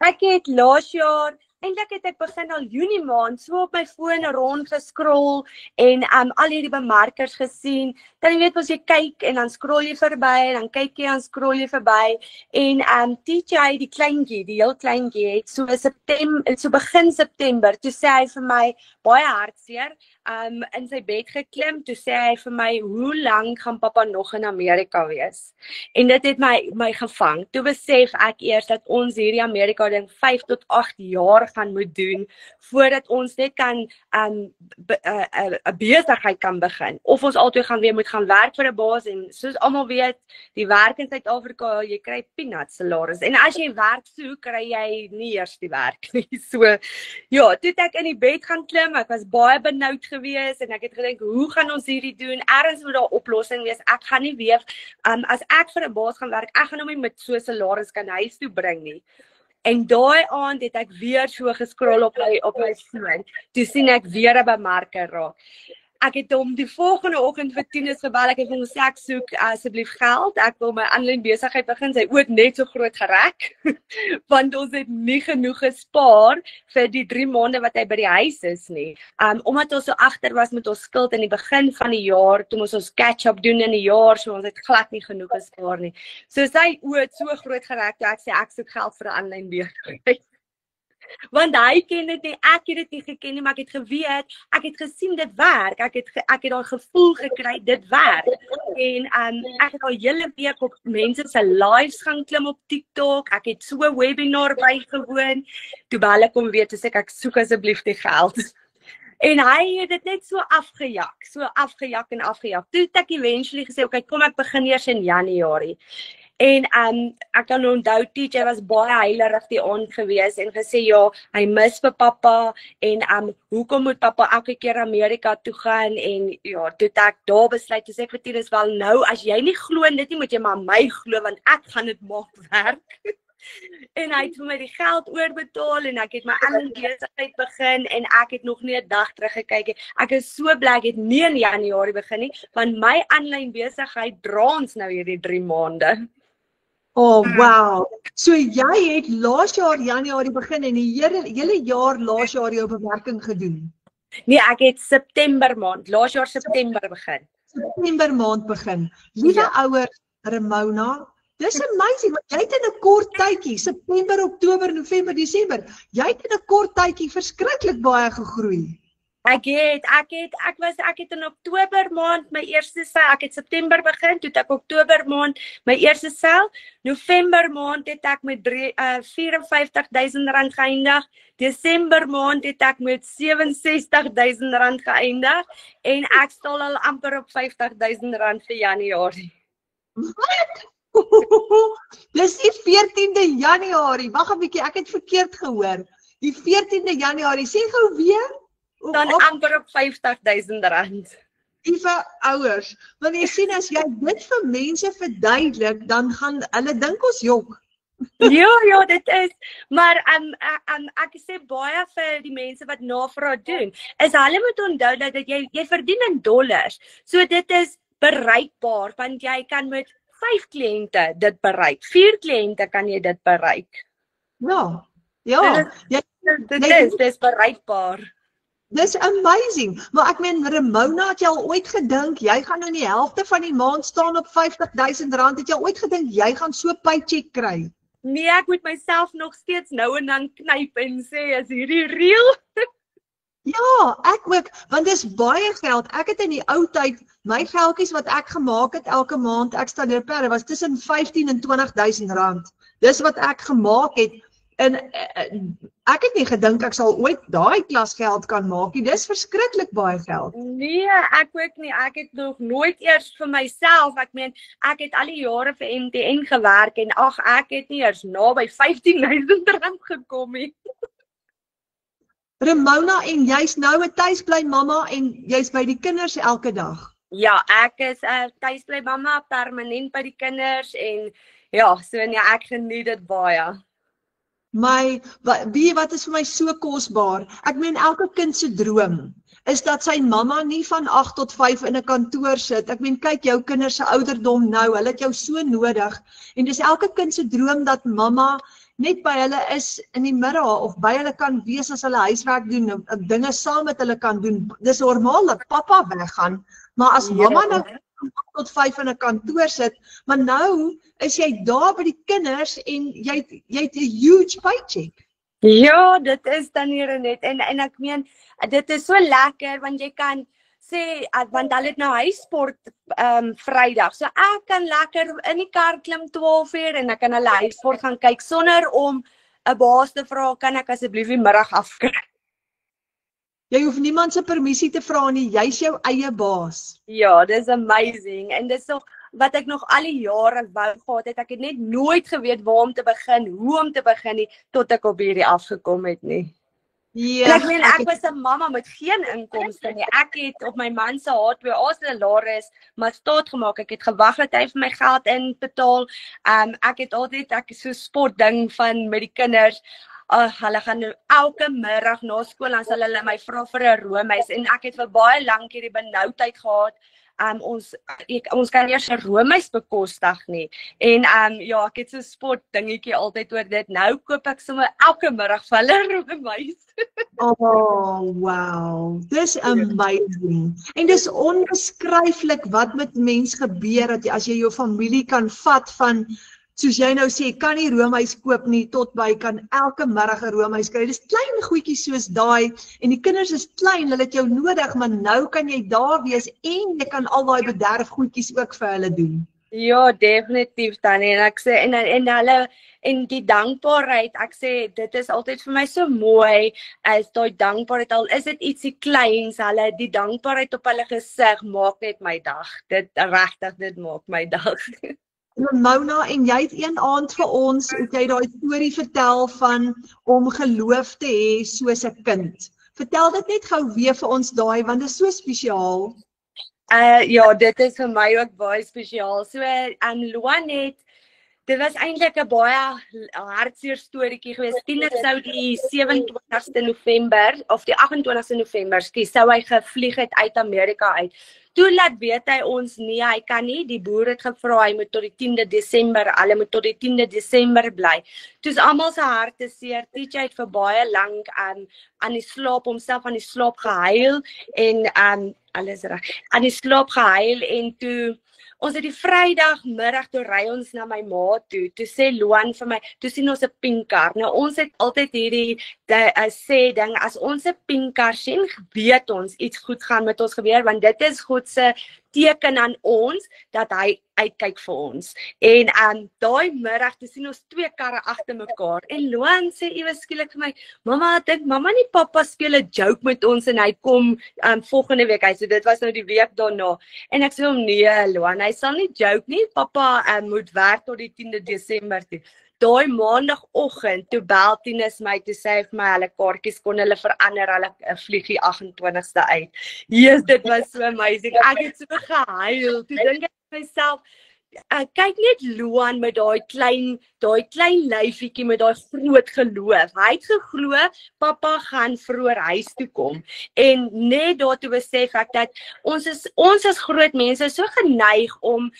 Ek het laas jaar, eintlik het ek begin al Junie maand, so op my foon rond geskrol en al hierdie bemarkers gesien. Dan jy weet as jy kyk en dan scroll jy verby en dan kyk jy en scroll jy verby en TJ die kleintjie, die heel kleintjie het so begin September, toe sê hy vir my baie hartseer, in sy bed geklim, toe sê hy vir my, hoe lang gaan papa nog in Amerika wees? En dit het my gevang. Toe besef ek eers dat ons hierdie Amerika ding 5 tot 8 jaar gaan moet doen, voordat ons net kan 'n besigheid kan begin. Of ons altyd gaan weer moet gaan werk vir 'n baas, en soos almal weet, die werk in Suid-Afrika, jy kry peanuts salaris. En as jy werk soek, kry jy nie eers die werk nie. So, ja, toe het ek in die bed gaan klim, ek was baie benoud geweest, en ek het gedink, hoe gaan ons hierdie doen? Ergens moet daar 'n oplossing wees. Ek gaan nie weer, as ek vir 'n baas gaan werk, ek gaan hom nie met so 'n salaris kan huis toe bring nie. En daai aand het ek weer so geskrol op my foon. Toe sien ek weer 'n bemarker raak. Ek het hom die volgende oggend vir 10:00 gebel. Ek het hom gesê ek soek asseblief geld. Ek wil my aanlyn besigheid begin. Sy oë net so groot gerek. Want ons het nie genoeg gespaar vir die 3 maande wat hy by die huis is nie. Omdat ons so agter was met ons skuld in die begin van die jaar, toe ons catch-up doen in die jaar, so ons het glad nie genoeg gespaar nie. So sy oë het so groot gerek toe ek sê ek soek geld vir 'n aanlyn besigheid. Want hy ken dit nie, ek het dit nie geken nie, maar ek het geweet, ek het gesien dit werk, ek het daai gevoel gekry, dit werk. En ek het al hele week op mense se lives gaan klim op TikTok, ek het so 'n webinar bygewoon, toe bel ek hom weer, toe sê ek soek asseblief die geld. En hy het dit net so afgejak en afgejak. Toe het ek eventually gesê, okay, kom ek begin eers in Januarie. En ek kan onthou, TJ was baie heilerig die aand gewees en gesê, ja, hy mis vir pappa, en hoekom moet pappa elke keer Amerika toe gaan, en ja, toe het ek daar besluit, toe sê ek vir Tinus, wel nou, as jy nie glo in dit nie, moet jy maar my glo, want ek gaan dit maak werk. En hy het vir my die geld oorbetaal, en ek het my aanlyn besigheid begin, en ek het nog nie 'n dag teruggekyk nie. Ek is so bly ek het nie in Januarie begin nie, want my aanlyn besigheid dra ons nou hierdie 3 maande. Oh, wow. So jy het laas jaar Januarie begin en die hele jaar laas jaar jou bewerking gedoen? Nee, ek het September maand, laas jaar September begin. September maand begin. Liewe ouers, Ramona, dis amazing, want jy het in 'n kort tydjie, September, Oktober, November, Desember, jy het in 'n kort tydjie verskriklik baie gegroei. Ek het in Oktober maand my eerste sel, ek het September begin, toe het ek Oktober maand my eerste sel, November maand het ek met R54,000 geëindig, Desember maand het ek met R67,000 geëindig, en ek staan al amper op R50,000 vir Januarie. Wat? Dis die 14de Januarie, wag 'n bietjie, ek het verkeerd gehoor. Die 14de Januarie, sê gou weer? Dan amper op R50,000. Liewe ouers, want jy sien as jy dit vir mense verduidelik, dan gaan hulle dink ons jok. Ja, dit is, maar ek sê baie vir die mense wat navraag doen, is hulle moet onthou dat jy verdien in dollars, so dit is bereikbaar, want jy kan met 5 kliënte dit bereik, 4 kliënte kan jy dit bereik. Ja, dit is bereikbaar. Dis amazing, maar ek meen Ramona, het jy al ooit gedink, jy gaan nou die helfte van die maand staan op R50,000, het jy al ooit gedink, jy gaan so paycheck kry? Nee, ek moet myself nog steeds nou en dan knyp en sê, is hierdie real? Ja, ek ook, want dis baie geld. Ek het in die ou tyd, my geldjies wat ek gemaak het elke maand, ek studeer per, was tussen 15 en 20,000 rand. Dis wat ek gemaak het. En ek het nie gedink ek sal ooit daai klas geld kan maak nie. Dis verskriklik baie geld. Nee, ek ook nie. Ek het nog nooit eers vir myself, ek meen, ek het al die jare vir MTN gewerk en ek het nie eers naby R15,000 gekom nie. Ramona, en jy's nou 'n tuisbly mamma en jy's by die kinders elke dag? Ja, ek is 'n tuisbly mamma, permanent by die kinders en ja, so nee, ek geniet dit baie. Wat is vir my so kosbaar? Ek meen elke kind se droom is dat sy mamma nie van 8 tot 5 in 'n kantoor sit. Ek meen kyk jou kinders se ouderdom nou, hulle het jou so nodig. En dis elke kind se droom dat mamma net by hulle is in die middag of by hulle kan wees as hulle huiswerk doen, dinge saam met hulle kan doen. Dis normaal dat pappa weggaan, maar as mamma nou van 8 tot 5 in 'n kantoor sit, maar nou is jy daar by die kinders en jy het 'n huge paycheck. Ja, dit is dan hier net en ek meen dit is so lekker want jy kan sê want hulle het nou huissport Vrydag. So ek kan lekker in die kar klim 12 uur en ek kan hulle huissport gaan kyk sonder om 'n baas te vra, kan ek asseblief die middag afkry? Jy hoef niemand se permissie te vra nie, jy's jou eie baas. Ja, dis amazing en dis nog wat ek nog al die jare wou gehad het. Ek het net nooit geweet waar om te begin, hoe om te begin nie, tot ek op hierdie afgekom het nie. Ja, En ek meen ek was 'n mamma met geen inkomste nie. Ek het op my man se H2A salaris maar staat gemaak. Ek het gewag dat hy vir my geld inbetaal. Ek het altyd so sportding van met die kinders. Hulle gaan nou elke middag na skool dan sal hulle my vra vir 'n roomys en ek het vir baie lank hierdie benoudheid gehad. Ons kan eers 'n roomys bekostig nie. En ja, ek het so 'n sport dingetjie altyd oor dit. Nou koop ek sommer elke middag vir hulle roomys. Oh, wow. Dis amazing. En dis onbeskryflik wat met mens gebeur dat as jy jou familie kan vat van soos jy nou sê, kan nie roomys koop nie tot by kan elke middag 'n roomys kry. Dis klein goedjies soos daai en die kinders is klein, hulle het jou nodig, maar nou kan jy daar wees en jy kan al daai bederf goedjies ook vir hulle doen. Ja, definitief Tannie. En ek sê en hulle en die dankbaarheid, ek sê dit is altyd vir my so mooi as daai dankbaarheid al is dit ietsie kleins, hulle die dankbaarheid op hulle gesig maak net my dag. Dit regtig dit maak my dag. Mona, en jy het een aand vir ons, het jy daai storie vertel van om geloof te hê soos 'n kind. Vertel dit net gou weer vir ons daai, want dit is so spesiaal. Ja, dit is vir my ook baie spesiaal. So, Luan het, dit was eintlik 'n baie hartseer storieetjie geweest. Tiener sou die 27ste November, of die 28ste November, sou hy gevlieg het uit Amerika uit. Toe laat weet hy ons nie, hy kan nie, die boer het gevra, hy moet tot die 10de Desember, hulle moet tot die 10de Desember bly. Toe is almal se harte seer, TJ het vir baie lank aan die slaap, homself aan die slaap gehuil, en alles reg, aan die slaap gehuil, en toe, ons het die Vrydagmiddag, toe ry ons na my ma toe sê Luan vir my, toe sien ons 'n pink kar. Nou ons het altyd hierdie sê ding, as ons 'n pink kar sien, weet ons iets goed gaan met ons gebeur, want dit is God se teken aan ons, dat hy uitkyk vir ons. En daai middag, toe sien ons 2 karre agter mekaar, en Luan sê ewe skielik vir my, mamma, dink mamma nie pappa speel 'n joke met ons, en hy kom volgende week, hy sê dit was nou die week daarna, en ek sê hom, nee Luan, hy sal nie joke nie, pappa moet werk tot die 10de Desember toe. Daai maandagoggend, toe bel Tinus my, toe sê hy vir my, hulle kaartjies kon hulle verander, hulle vlieg die 28ste uit. Yes, dit was so amazing, ek het so gehuil, toe dink ek vir myself, kyk net Luan met daai klein lyfietjie met daai groot geloof. Hy het geglo pappa gaan vroeër huis toe kom. En net daartoe besef ek dat ons is groot mense so geneig om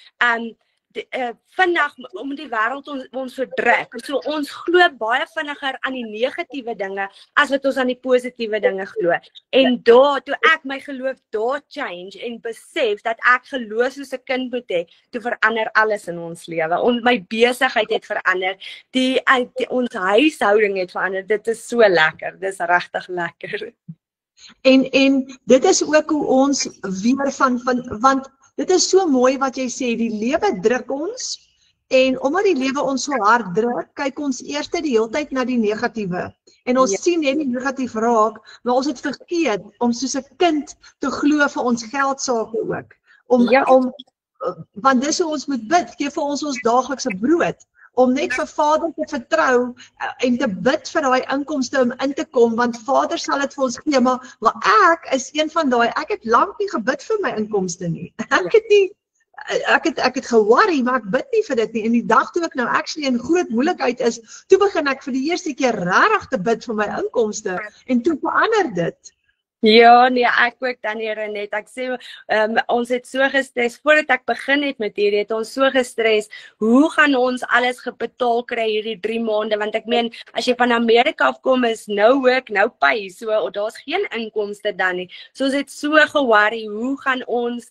vinnig om die wêreld ons so druk. So ons glo baie vinniger aan die negatiewe dinge as wat ons aan die positiewe dinge glo. En daar toe ek my geloof daar change en besef dat ek geloof soos 'n kind moet hê, toe verander alles in ons lewe. My besigheid het verander, ons huishouding het verander. Dit is so lekker. Dis regtig lekker. En dit is ook hoe ons weer want dit is so mooi wat jy sê, die lewe druk ons, en omdat die lewe ons so hard druk, kyk ons eers die hele tyd na die negatiewe. En ons sien net die negatief raak, maar ons het vergeet om soos 'n kind te glo vir ons geldsaake ook. Want dis hoe ons moet bid, gee vir ons daaglikse brood. Om net vir Vader te vertrou en te bid vir daai inkomste om in te kom, want Vader sal dit vir ons gee, maar ek is een van daai, ek het lank nie gebid vir my inkomste nie. Ek het geworry, maar ek bid nie vir dit nie. En die dag toe ek nou actually in groot moeilikheid is, toe begin ek vir die eerste keer regtig te bid vir my inkomste, en toe verander dit. Ja, nee, ek ook dan hier net. Ek sê, ons het so gestres, voordat ek begin het met hierdie, het ons so gestres, hoe gaan ons alles gebetaal kry hierdie 3 maande, want ek meen, as jy van Amerika afkom, is no work, no pay, so, daar's geen inkomste dan nie. So ons het so geworry, hoe gaan ons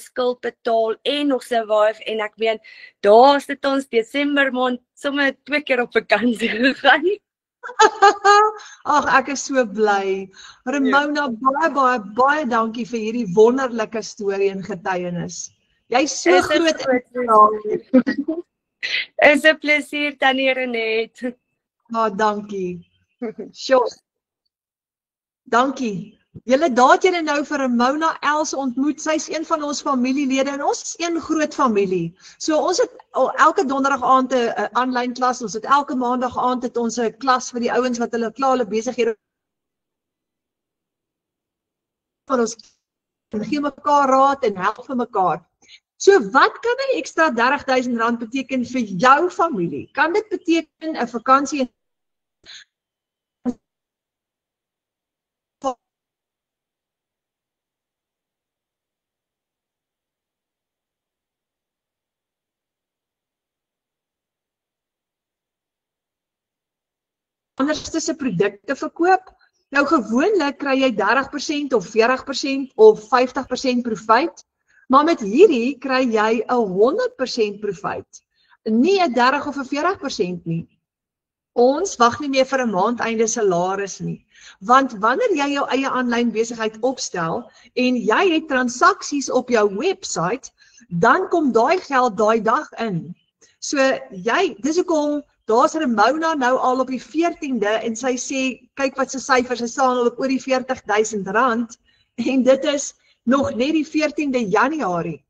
skuld betaal en nog survive, en ek meen, daar sit ons Desember maand, sommer 2 keer op vakansie gegaan. Ag, ek is so bly. Ramona, baie dankie vir hierdie wonderlike storie en getuienis. Jy's so Is 'n groot groot in Is 'n plesier tannie Renet. dankie. Sjoe. Dankie. Julle daat julle nou vir Ramona Els ontmoet. Sy's een van ons familielede en ons is een groot familie. So ons het elke donderdag aand 'n aanlyn klas. Ons het elke maandag aand het ons 'n klas vir die ouens wat hulle klaar hulle besighede van ons gee mekaar raad en help vir mekaar. So wat kan 'n ekstra R30,000 beteken vir jou familie? Kan dit beteken 'n vakansie anderste se produkte verkoop? Nou gewoonlik kry jy 30% of 40% of 50% profijt, maar met hierdie kry jy 'n 100% profijt. Nie 'n 30 of 'n 40% nie. Ons wag nie meer vir 'n maandeinde salaris nie, want wanneer jy jou eie aanlyn besigheid opstel en jy het transaksies op jou webwerf, dan kom daai geld daai dag in. So dis hoekom daar's Ramona nou al op die 14de en sy sê, kyk wat sy syfers, sy staan al op oor die R40,000 en dit is nog net die 14de Januarie.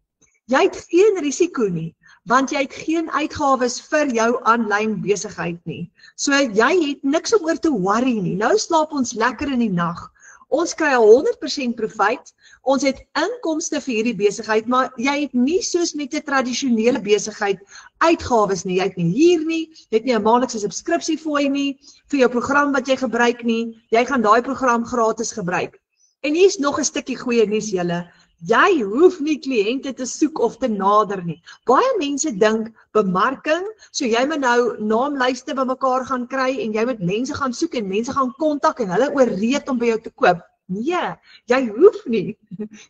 Jy het geen risiko nie, want jy het geen uitgawes vir jou aanlyn besigheid nie. So jy het niks om oor te worry nie. Nou slaap ons lekker in die nag. Ons kry 100% profijt, ons het inkomste vir hierdie besigheid, maar jy het nie soos met 'n tradisionele besigheid uitgawes nie. Jy het nie huur nie, jy het nie 'n maandelikse subskripsiefooi nie vir jou program wat jy gebruik nie. Jy gaan daai program gratis gebruik. En hier's nog 'n stukkie goeie nuus julle. Jy hoef nie kliënte te soek of te nader nie. Baie mense dink bemarking, so jy moet nou naamlyste bymekaar gaan kry en jy moet mense gaan soek en mense gaan kontak en hulle ooreed om by jou te koop. Nee, jy hoef nie.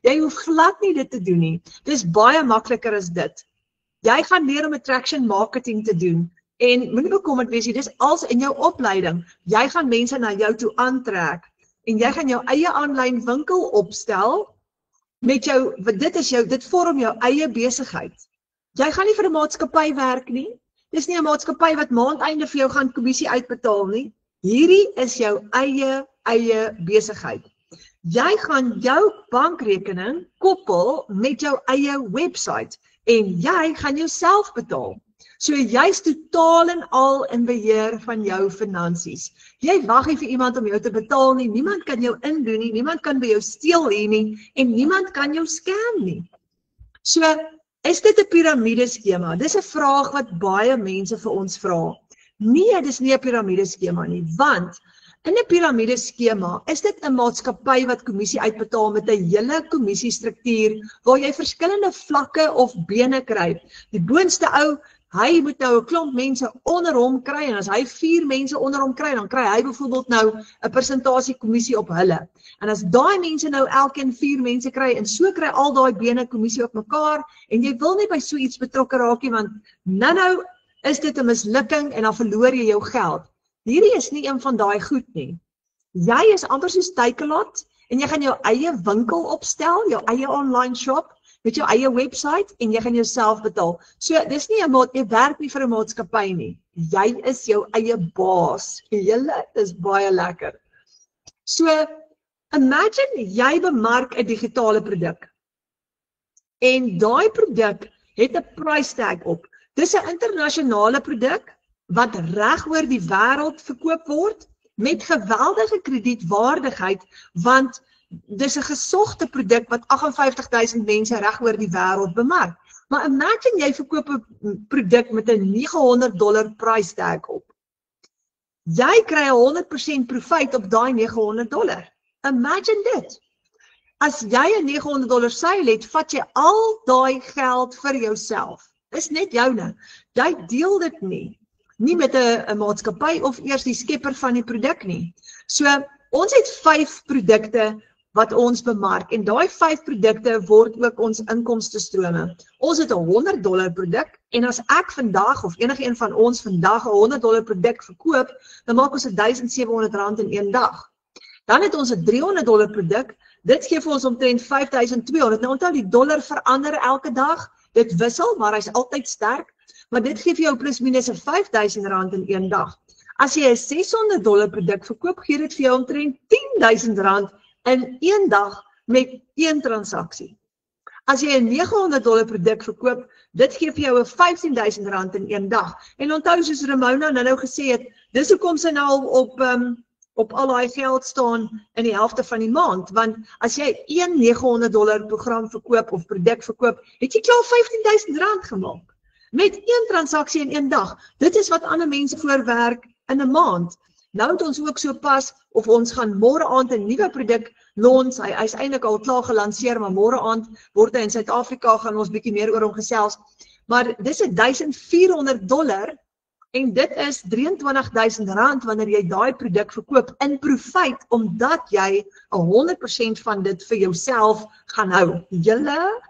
Jy hoef glad nie dit te doen nie. Dis baie makliker as dit. Jy gaan leer om attraction marketing te doen en moenie bekommerd wees nie, dis als in jou opleiding. Jy gaan mense na jou toe aantrek en jy gaan jou eie aanlyn winkel opstel met jou, dit vorm jou eie besigheid. Jy gaan nie vir 'n maatskappy werk nie. Dis nie 'n maatskappy wat maandeinde vir jou gaan kommissie uitbetaal nie. Hierdie is jou eie besigheid. Jy gaan jou bankrekening koppel met jou eie webwerf en jy gaan jouself betaal. So jy's totaal en al in beheer van jou finansies. Jy wag nie vir iemand om jou te betaal nie, niemand kan jou indoen nie, niemand kan by jou steel hier nie en niemand kan jou scam nie. So, is dit 'n piramideskema? Dis 'n vraag wat baie mense vir ons vra. Nee, dis nie 'n piramideskema nie, want in 'n piramideskema is dit 'n maatskappy wat kommissie uitbetaal met 'n hele kommissiestruktuur waar jy verskillende vlakke of bene kry. Die boonste ou, hy moet nou 'n klomp mense onder hom kry en as hy 4 mense onder hom kry, dan kry hy byvoorbeeld nou 'n persentasie kommissie op hulle. En as daai mense nou elkeen 4 mense kry en so kry al daai bene kommissie op mekaar en jy wil nie by so iets betrokke raak nie, want nou is dit 'n mislukking en dan verloor jy jou geld. Hierdie is nie een van daai goed nie. Jy is amper soos Takealot en jy gaan jou eie winkel opstel, jou eie online shop met jou eie webwerf en jy gaan jouself betaal. So dis nie 'n jy werk nie vir 'n maatskappy nie. Jy is jou eie baas. Julle is baie lekker. So imagine jy bemark 'n digitale produk. En daai produk het 'n price tag op. Dis 'n internasionale produk wat reg oor die wêreld verkoop word met geweldige kredietwaardigheid, want dis 'n gesogte produk wat 58,000 mense reg oor die wêreld bemark. Maar imagine jy verkoop 'n produk met 'n $900 price tag op. Jy kry 100% profijt op daai $900. Imagine dit. As jy 'n $900 seil het, vat jy al daai geld vir jouself. Dis net joune. Jy deel dit nie met 'n maatskappy of eers die skepper van die produk nie. So, ons het 5 produkte wat ons bemark en daai 5 produkte word ook ons inkomstestrome. Ons het 'n $100 produk en as ek vandag of enige een van ons vandag 'n $100 produk verkoop, dan maak ons R1,700 in een dag. Dan het ons 'n $300 produk, dit gee vir ons omtrent 5,200. Nou onthou die dollar verander elke dag, dit wissel, maar hy's altyd sterk, maar dit gee vir jou plus minus R5,000 in een dag. As jy 'n $600 produk verkoop, gee dit vir jou omtrent R10,000 in een dag met een transaksie. As jy 'n $900 produk verkoop, dit gee vir jou 'n R15,000 in een dag. En onthou soos Ramona nou gesê het, dis hoekom sy nou al op al daai geld staan in die helfte van die maand, want as jy een $900 program verkoop of produk verkoop, het jy klaar R15,000 gemaak. Met een transaksie in een dag. Dit is wat ander mense voorwerk in 'n maand. Nou het ons ook so pas, of ons gaan môre aand 'n nuwe produk launch, hy's eintlik al klaar gelanseer, maar môre aand word hy in Suid-Afrika, gaan ons bietjie meer oor hom gesels. Maar dis $1,400 en dit is R23,000 wanneer jy daai produk verkoop in profijt, omdat jy 100% van dit vir jouself gaan hou. Julle,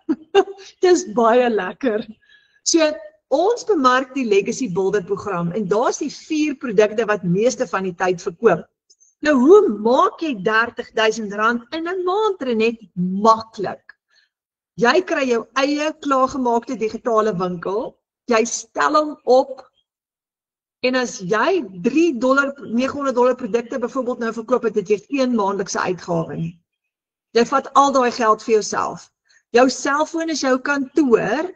dis baie lekker. So, ons bemark die Legacy Builder program en daar's die 4 produkte wat meeste van die tyd verkoop. Nou, hoe maak jy R30,000 in 'n maand, Renet? Maklik. Jy kry jou eie klaargemaakte digitale winkel, jy stel hom op, en as jy $900 produkte byvoorbeeld nou verkoop het, het jy geen maandelikse uitgawe nie. Jy vat al daai geld vir jouself. Jou selfoon is jou kantoor,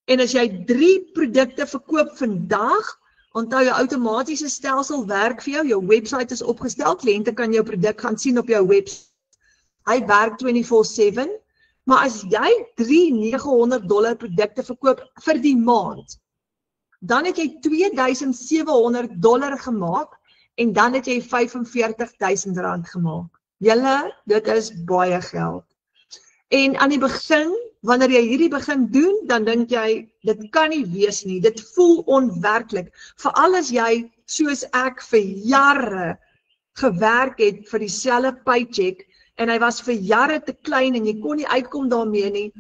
en as jy 3 produkte verkoop vandag, onthou jou outomatiese stelsel werk vir jou website is opgestel, kliënte kan jou produk gaan sien op jou website. Hy werk 24/7, maar as jy 3 $900 produkte verkoop vir die maand, dan het jy $2,700 gemaak en dan het jy R45,000 gemaak. Julle, dit is baie geld. En aan die begin, wanneer jy hierdie begin doen, dan dink jy, dit kan nie wees nie, dit voel onwerklik. Veral as jy, soos ek, vir jare gewerk het vir dieselfde paycheck, en hy was vir jare te klein en jy kon nie uitkom daarmee nie,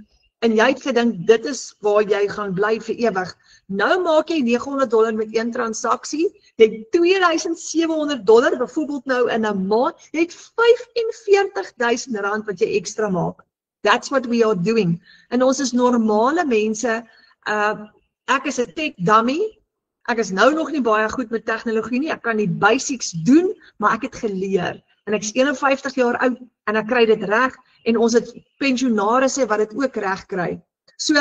en jy het gedink, dit is waar jy gaan bly vir ewig. Nou maak jy $900 met een transaksie, jy het $2,700 byvoorbeeld nou in 'n maand, jy het R45,000 wat jy ekstra maak. That's what we are doing. En ons is normale mense, ek is 'n tech dummy, ek is nou nog nie baie goed met tegnologie nie, ek kan die basics doen, maar ek het geleer. En ek is 51 jaar oud, en ek kry dit reg, en ons het pensionarisse wat dit ook reg kry. So,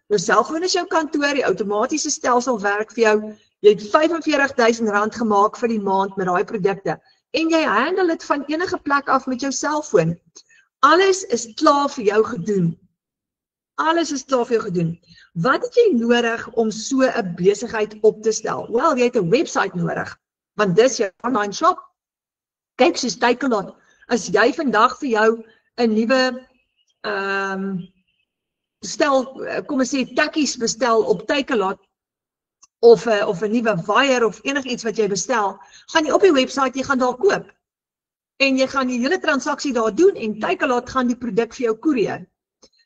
jou selfoon is jou kantoor, die outomatiese stelsel werk vir jou, jy het R45,000 gemaak vir die maand met daai produkte, en jy handle dit van enige plek af met jou selfoon. Alles is klaar vir jou gedoen. Alles is klaar vir jou gedoen. Wat het jy nodig om so 'n besigheid op te stel? Wel, jy het 'n website nodig, want dis jou online shop. Kyk, soos Takealot, as jy vandag vir jou 'n nuwe kom ons sê takkies bestel op Takealot, of 'n nuwe wire of enigiets wat jy bestel, gaan jy op die website, jy gaan daar koop. En jy gaan die hele transaksie daar doen en Takealot gaan die produk vir jou koerier.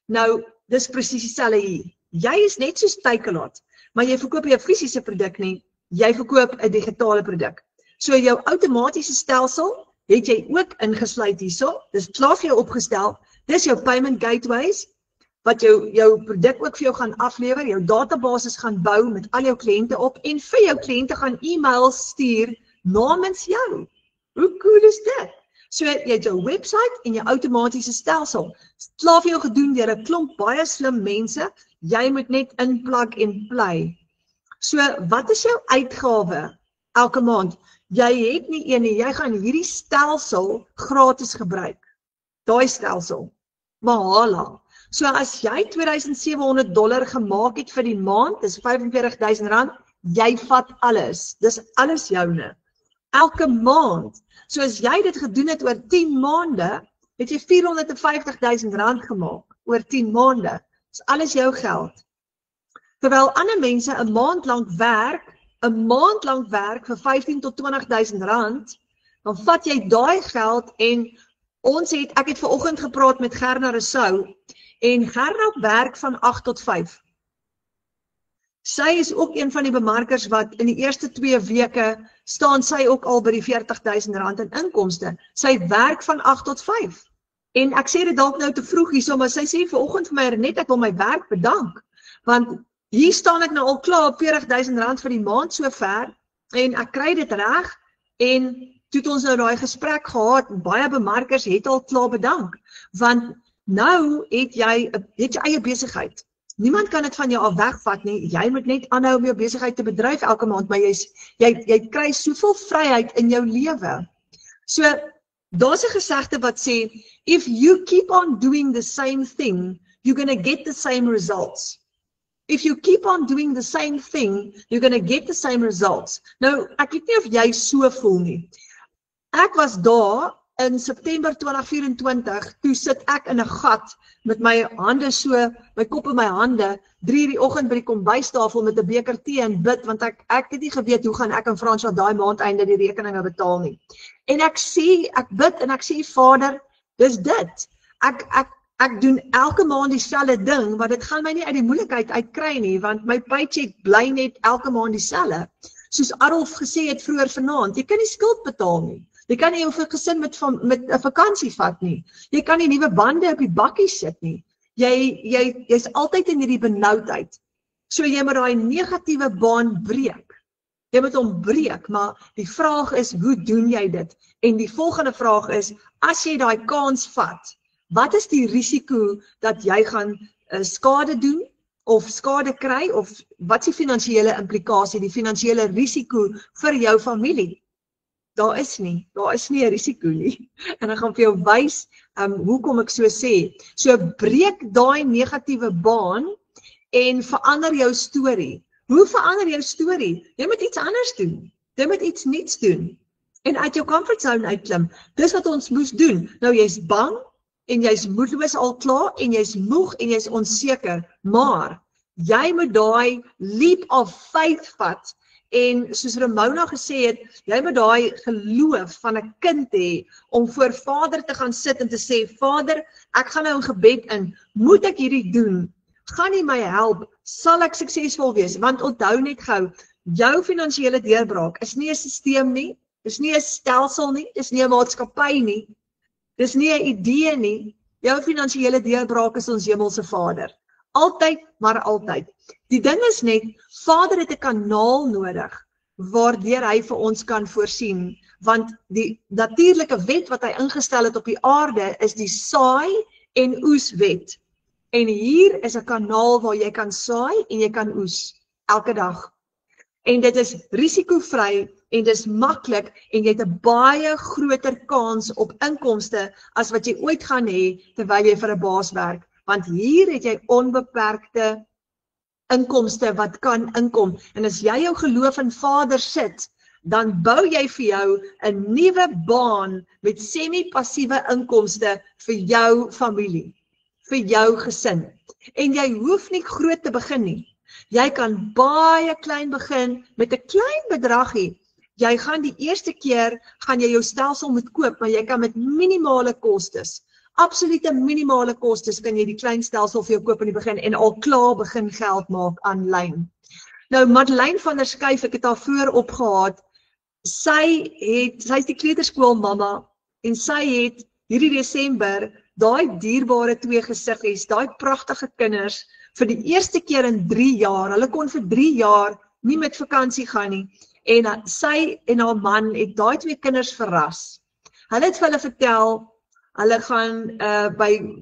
Nou, dis presies dieselfde hier. Jy is net soos Takealot, maar jy verkoop nie 'n fisiese produk nie, jy verkoop 'n digitale produk. So jou outomatiese stelsel het jy ook ingesluit hierso. Dis klaar vir jou opgestel. Dis jou payment gateways wat jou produk ook vir jou gaan aflewer, jou databasis gaan bou met al jou kliënte op en vir jou kliënte gaan e-mails stuur namens jou. Hoe cool is dit? So jy het jou website en jou outomatiese stelsel. Klaar vir jou gedoen deur 'n klomp baie slim mense. Jy moet net inplug en play. So wat is jou uitgawe elke maand? Jy het nie een nie, jy gaan hierdie stelsel gratis gebruik. Daai stelsel. Mahala. So as jy $2,700 gemaak het vir die maand, dis R45,000, jy vat alles. Dis alles joune. Elke maand. So as jy dit gedoen het oor 10 maande, het jy R450,000 gemaak oor 10 maande. Dis alles jou geld. Terwyl ander mense 'n maand lank werk vir $15,000 tot $20,000, dan vat jy daai geld en Ek het vanoggend gepraat met Gerda Rousseau en Gerda werk van 8 tot 5. Sy is ook een van die bemarkers wat in die eerste 2 weke staan sy ook al by die R40.000 in inkomste. Sy werk van 8 tot 5. En ek sê dit dalk nou te vroeg hierso, maar sy sê vanoggend vir my net ek wil my werk bedank. Want hier staan ek nou al klaar op R40.000 vir die maand sover en ek kry dit reg en toe het ons nou daai gesprek gehad, baie bemarkers het al klaar bedank. Want nou het jy eie besigheid. Niemand kan dit van jou af wegvat nie. Jy moet net aanhou om jou besigheid te bedryf elke maand, maar jy kry soveel vryheid in jou lewe. So, daar's 'n gesegde wat sê, if you keep on doing the same thing, you're going to get the same results. If you keep on doing the same thing, you're going to get the same results. Nou, ek weet nie of jy so voel nie. Ek was daar in September 2024, toe sit ek in 'n gat met my hande so, my kop in my hande, 3 die oggend by die kombuistafel met 'n beker tee en bid, want ek het nie geweet hoe gaan ek en Franswa daai maand einde die rekeninge betaal nie. En ek bid en ek sê, Vader, dis dit. Ek doen elke maand dieselfde ding, maar dit gaan my nie uit die moeilikheid uitkry nie, want my paycheck bly net elke maand dieselfde. Soos Adolf gesê het vroeër vanaand, jy kan nie skuld betaal nie. Jy kan nie jou gesin met 'n vakansie vat nie. Jy kan nie nuwe bande op die bakkie sit nie. Jy's altyd in hierdie benoudheid. So jy moet daai negatiewe baan breek. Jy moet hom breek, maar die vraag is, hoe doen jy dit? En die volgende vraag is, as jy daai kans vat, wat is die risiko dat jy gaan skade doen of skade kry, of wat is die finansiële implikasie, die finansiële risiko vir jou familie? Daar is nie 'n risiko nie. En ek gaan vir jou wys hoekom ek so sê. So breek daai negatiewe baan en verander jou storie. Hoe verander jou storie? Jy moet iets anders doen. Jy moet iets nuuts doen. En uit jou comfort zone uitklim. Dis wat ons moes doen. Nou jy's bang en jy's moedeloos al klaar en jy's moeg en jy's onseker, maar jy moet daai leap of faith vat. En soos Ramona gesê het, jy moet daai geloof van 'n kind hê om voor Vader te gaan sit en te sê, Vader, ek gaan nou in gebed in, moet ek hierdie doen? Gaan U my help? Sal ek suksesvol wees? Want onthou net gou, jou finansiële deurbraak is nie 'n stelsel nie, is nie 'n stelsel nie, is nie 'n maatskappy nie, dis nie 'n idee nie. Jou finansiële deurbraak is ons hemelse Vader. Altyd, maar altyd. Die ding is net, Vader het 'n kanaal nodig, waardeur hy vir ons kan voorsien, want die natuurlike wet wat hy ingestel het op die aarde, is die saai en oes wet. En hier is 'n kanaal waar jy kan saai en jy kan oes, elke dag. En dit is risikovry, en dit is maklik, en jy het 'n baie groter kans op inkomste, as wat jy ooit gaan hê, terwyl jy vir 'n baas werk. Want hier het jy onbeperkte inkomste wat kan inkom. En as jy jou geloof in Vader sit, dan bou jy vir jou 'n nuwe baan met semi-passiewe inkomste vir jou familie, vir jou gesin. En jy hoef nie groot te begin nie. Jy kan baie klein begin met 'n klein bedragie. Jy gaan die eerste keer, gaan jy jou stelsel moet koop, maar jy kan met minimale kostes, absolute minimale kostes, kan jy die klein stelsel vir jou koop in die begin en al klaar begin geld maak aanlyn. Nou, Madeleine van der Skyf, ek het haar voor opgehaat, sy is die kleuterskoolmamma, en sy het hierdie Desember, daai dierbare 2 gesiggies, daai pragtige kinders, vir die eerste keer in 3 jaar, hulle kon vir 3 jaar nie met vakansie gaan nie, en sy en haar man het daai 2 kinders verras. Hulle het vir hulle vertel, hulle gaan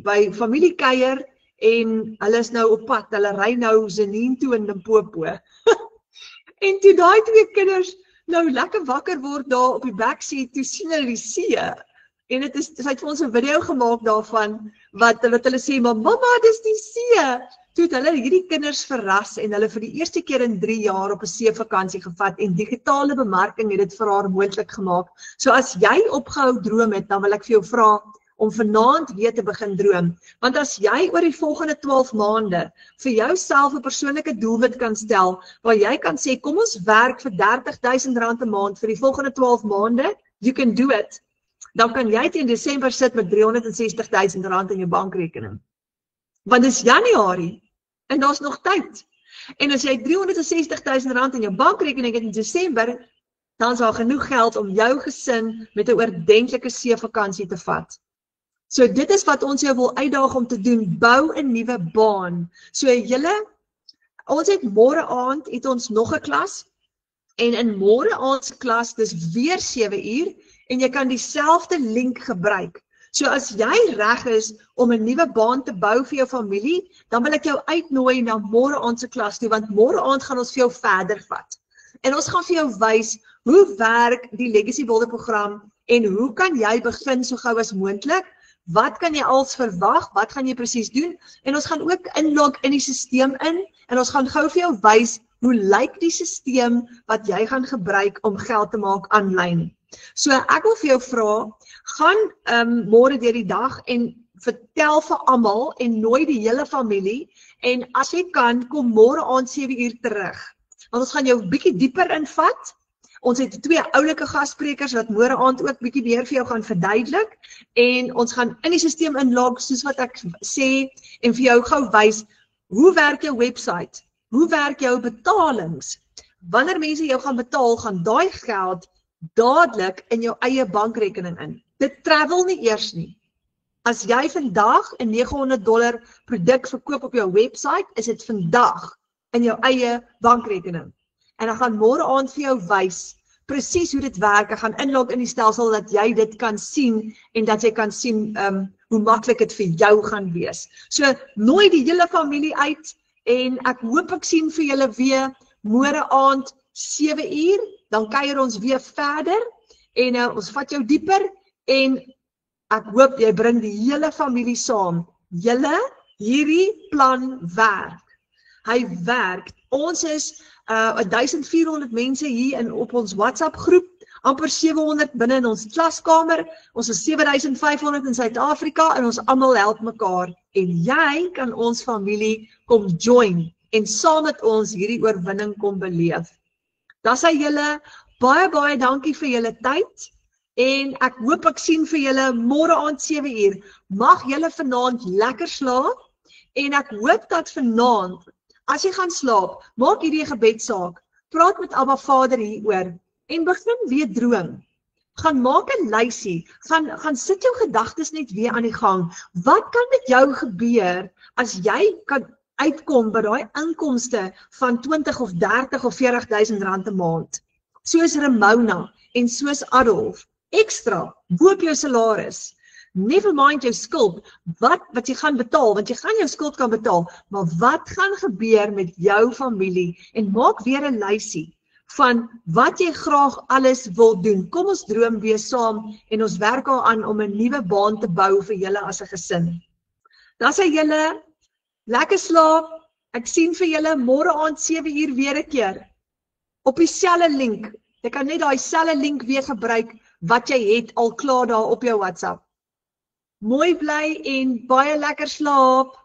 by familiekuier en hulle is nou op pad, hulle ry nou Zenien toe in Limpopo. En toe daai 2 kinders nou lekker wakker word daar op die backseat, toe sien hulle die see. En sy het vir ons 'n video gemaak daarvan, wat hulle sê, maar mamma, dis die see. Toe het hulle hierdie kinders verras en hulle vir die eerste keer in 3 jaar op 'n seevakansie gevat, en digitale bemarking het dit vir haar moontlik gemaak. So as jy opgehou droom het, dan wil ek vir jou vra om vanaand weer te begin droom. Want as jy oor die volgende 12 maande vir jouself 'n persoonlike doelwit kan stel, waar jy kan sê, kom ons werk vir R30.000 'n maand vir die volgende 12 maande, you can do it. dan kan jy teen Desember sit met R360,000 in jou bankrekening. Want dis Januarie en daar's nog tyd. En as jy R360,000 in jou bankrekening het in Desember, dan is daar genoeg geld om jou gesin met 'n oordentlike seevakansie te vat. So dit is wat ons jou wil uitdaag om te doen, bou 'n nuwe baan. So ons het môre aand het ons nog 'n klas, en in môre aand se klas, dis weer 7 uur, en jy kan dieselfde link gebruik. So as jy reg is om 'n nuwe baan te bou vir jou familie, dan wil ek jou uitnooi na môre aand se klas toe, want môre aand gaan ons vir jou verder vat. En ons gaan vir jou wys, hoe werk die Legacy Builder program, en hoe kan jy begin so gou as moontlik? Wat kan jy als verwag? Wat gaan jy presies doen? En ons gaan ook inlog in die stelsel in, en ons gaan gou vir jou wys, hoe lyk die stelsel wat jy gaan gebruik om geld te maak aanlyn. So ek wil vir jou vra, gaan môre deur die dag en vertel vir almal en nooi die hele familie, en as jy kan, kom môre aand 7 uur terug. Want ons gaan jou bietjie dieper invat. Ons het 2 oulike gassprekers wat môre aand ook bietjie meer vir jou gaan verduidelik, en ons gaan in die stelsel inlog soos wat ek sê, en vir jou gou wys, hoe werk jou website? Hoe werk jou betalings? Wanneer mense jou gaan betaal, gaan daai geld dadelik in jou eie bankrekening in. Dit travel nie eers nie. As jy vandag 'n $900 produk verkoop op jou website, is dit vandag in jou eie bankrekening. En dan gaan môre aand vir jou wys presies hoe dit werk. Ek gaan inlog in die stelsel dat jy dit kan sien, en dat jy kan sien hoe maklik dit vir jou gaan wees. So nooi die hele familie uit, en ek hoop ek sien vir julle weer môre aand 7 uur, dan kuier ons weer verder, en ons vat jou dieper, en ek hoop jy bring die hele familie saam. Hierdie plan werk. Hy werk. Ons is 1400 mense hier op ons WhatsApp groep, amper 700 binne in ons klaskamer, ons is 7500 in Suid-Afrika, en ons almal help mekaar, en jy kan ons familie kom join, en saam met ons hierdie oorwinning kom beleef. Dan sê julle, baie dankie vir julle tyd, en ek hoop ek sien vir julle môre aand 7 uur. Mag julle vanaand lekker slaap, en ek hoop dat vanaand, as jy gaan slaap, maak hierdie gebedsaak, praat met Abba Vader hieroor, en begin weer droom. Gaan maak 'n lysie, gaan sit jou gedagtes net weer aan die gang. Wat kan met jou gebeur as jy kan uitkom by daai inkomste van 20 of 30 of 40,000 rand 'n maand? Soos Ramona en soos Adolf, ekstra, bo op jou salaris. Never mind jou skuld, wat jy gaan betaal, want jy gaan jou skuld kan betaal, maar wat gaan gebeur met jou familie? En maak weer 'n lysie van wat jy graag alles wil doen. Kom ons droom weer saam, en ons werk aan om 'n nuwe baan te bou vir julle as 'n gesin. Dan sê julle, lekker slaap, ek sien vir julle môre aand 7 uur weer 'n keer, op dieselfde link. Jy kan net daai selfde link weer gebruik, wat jy het al klaar daar op jou WhatsApp. Mooi bly en baie lekker slaap.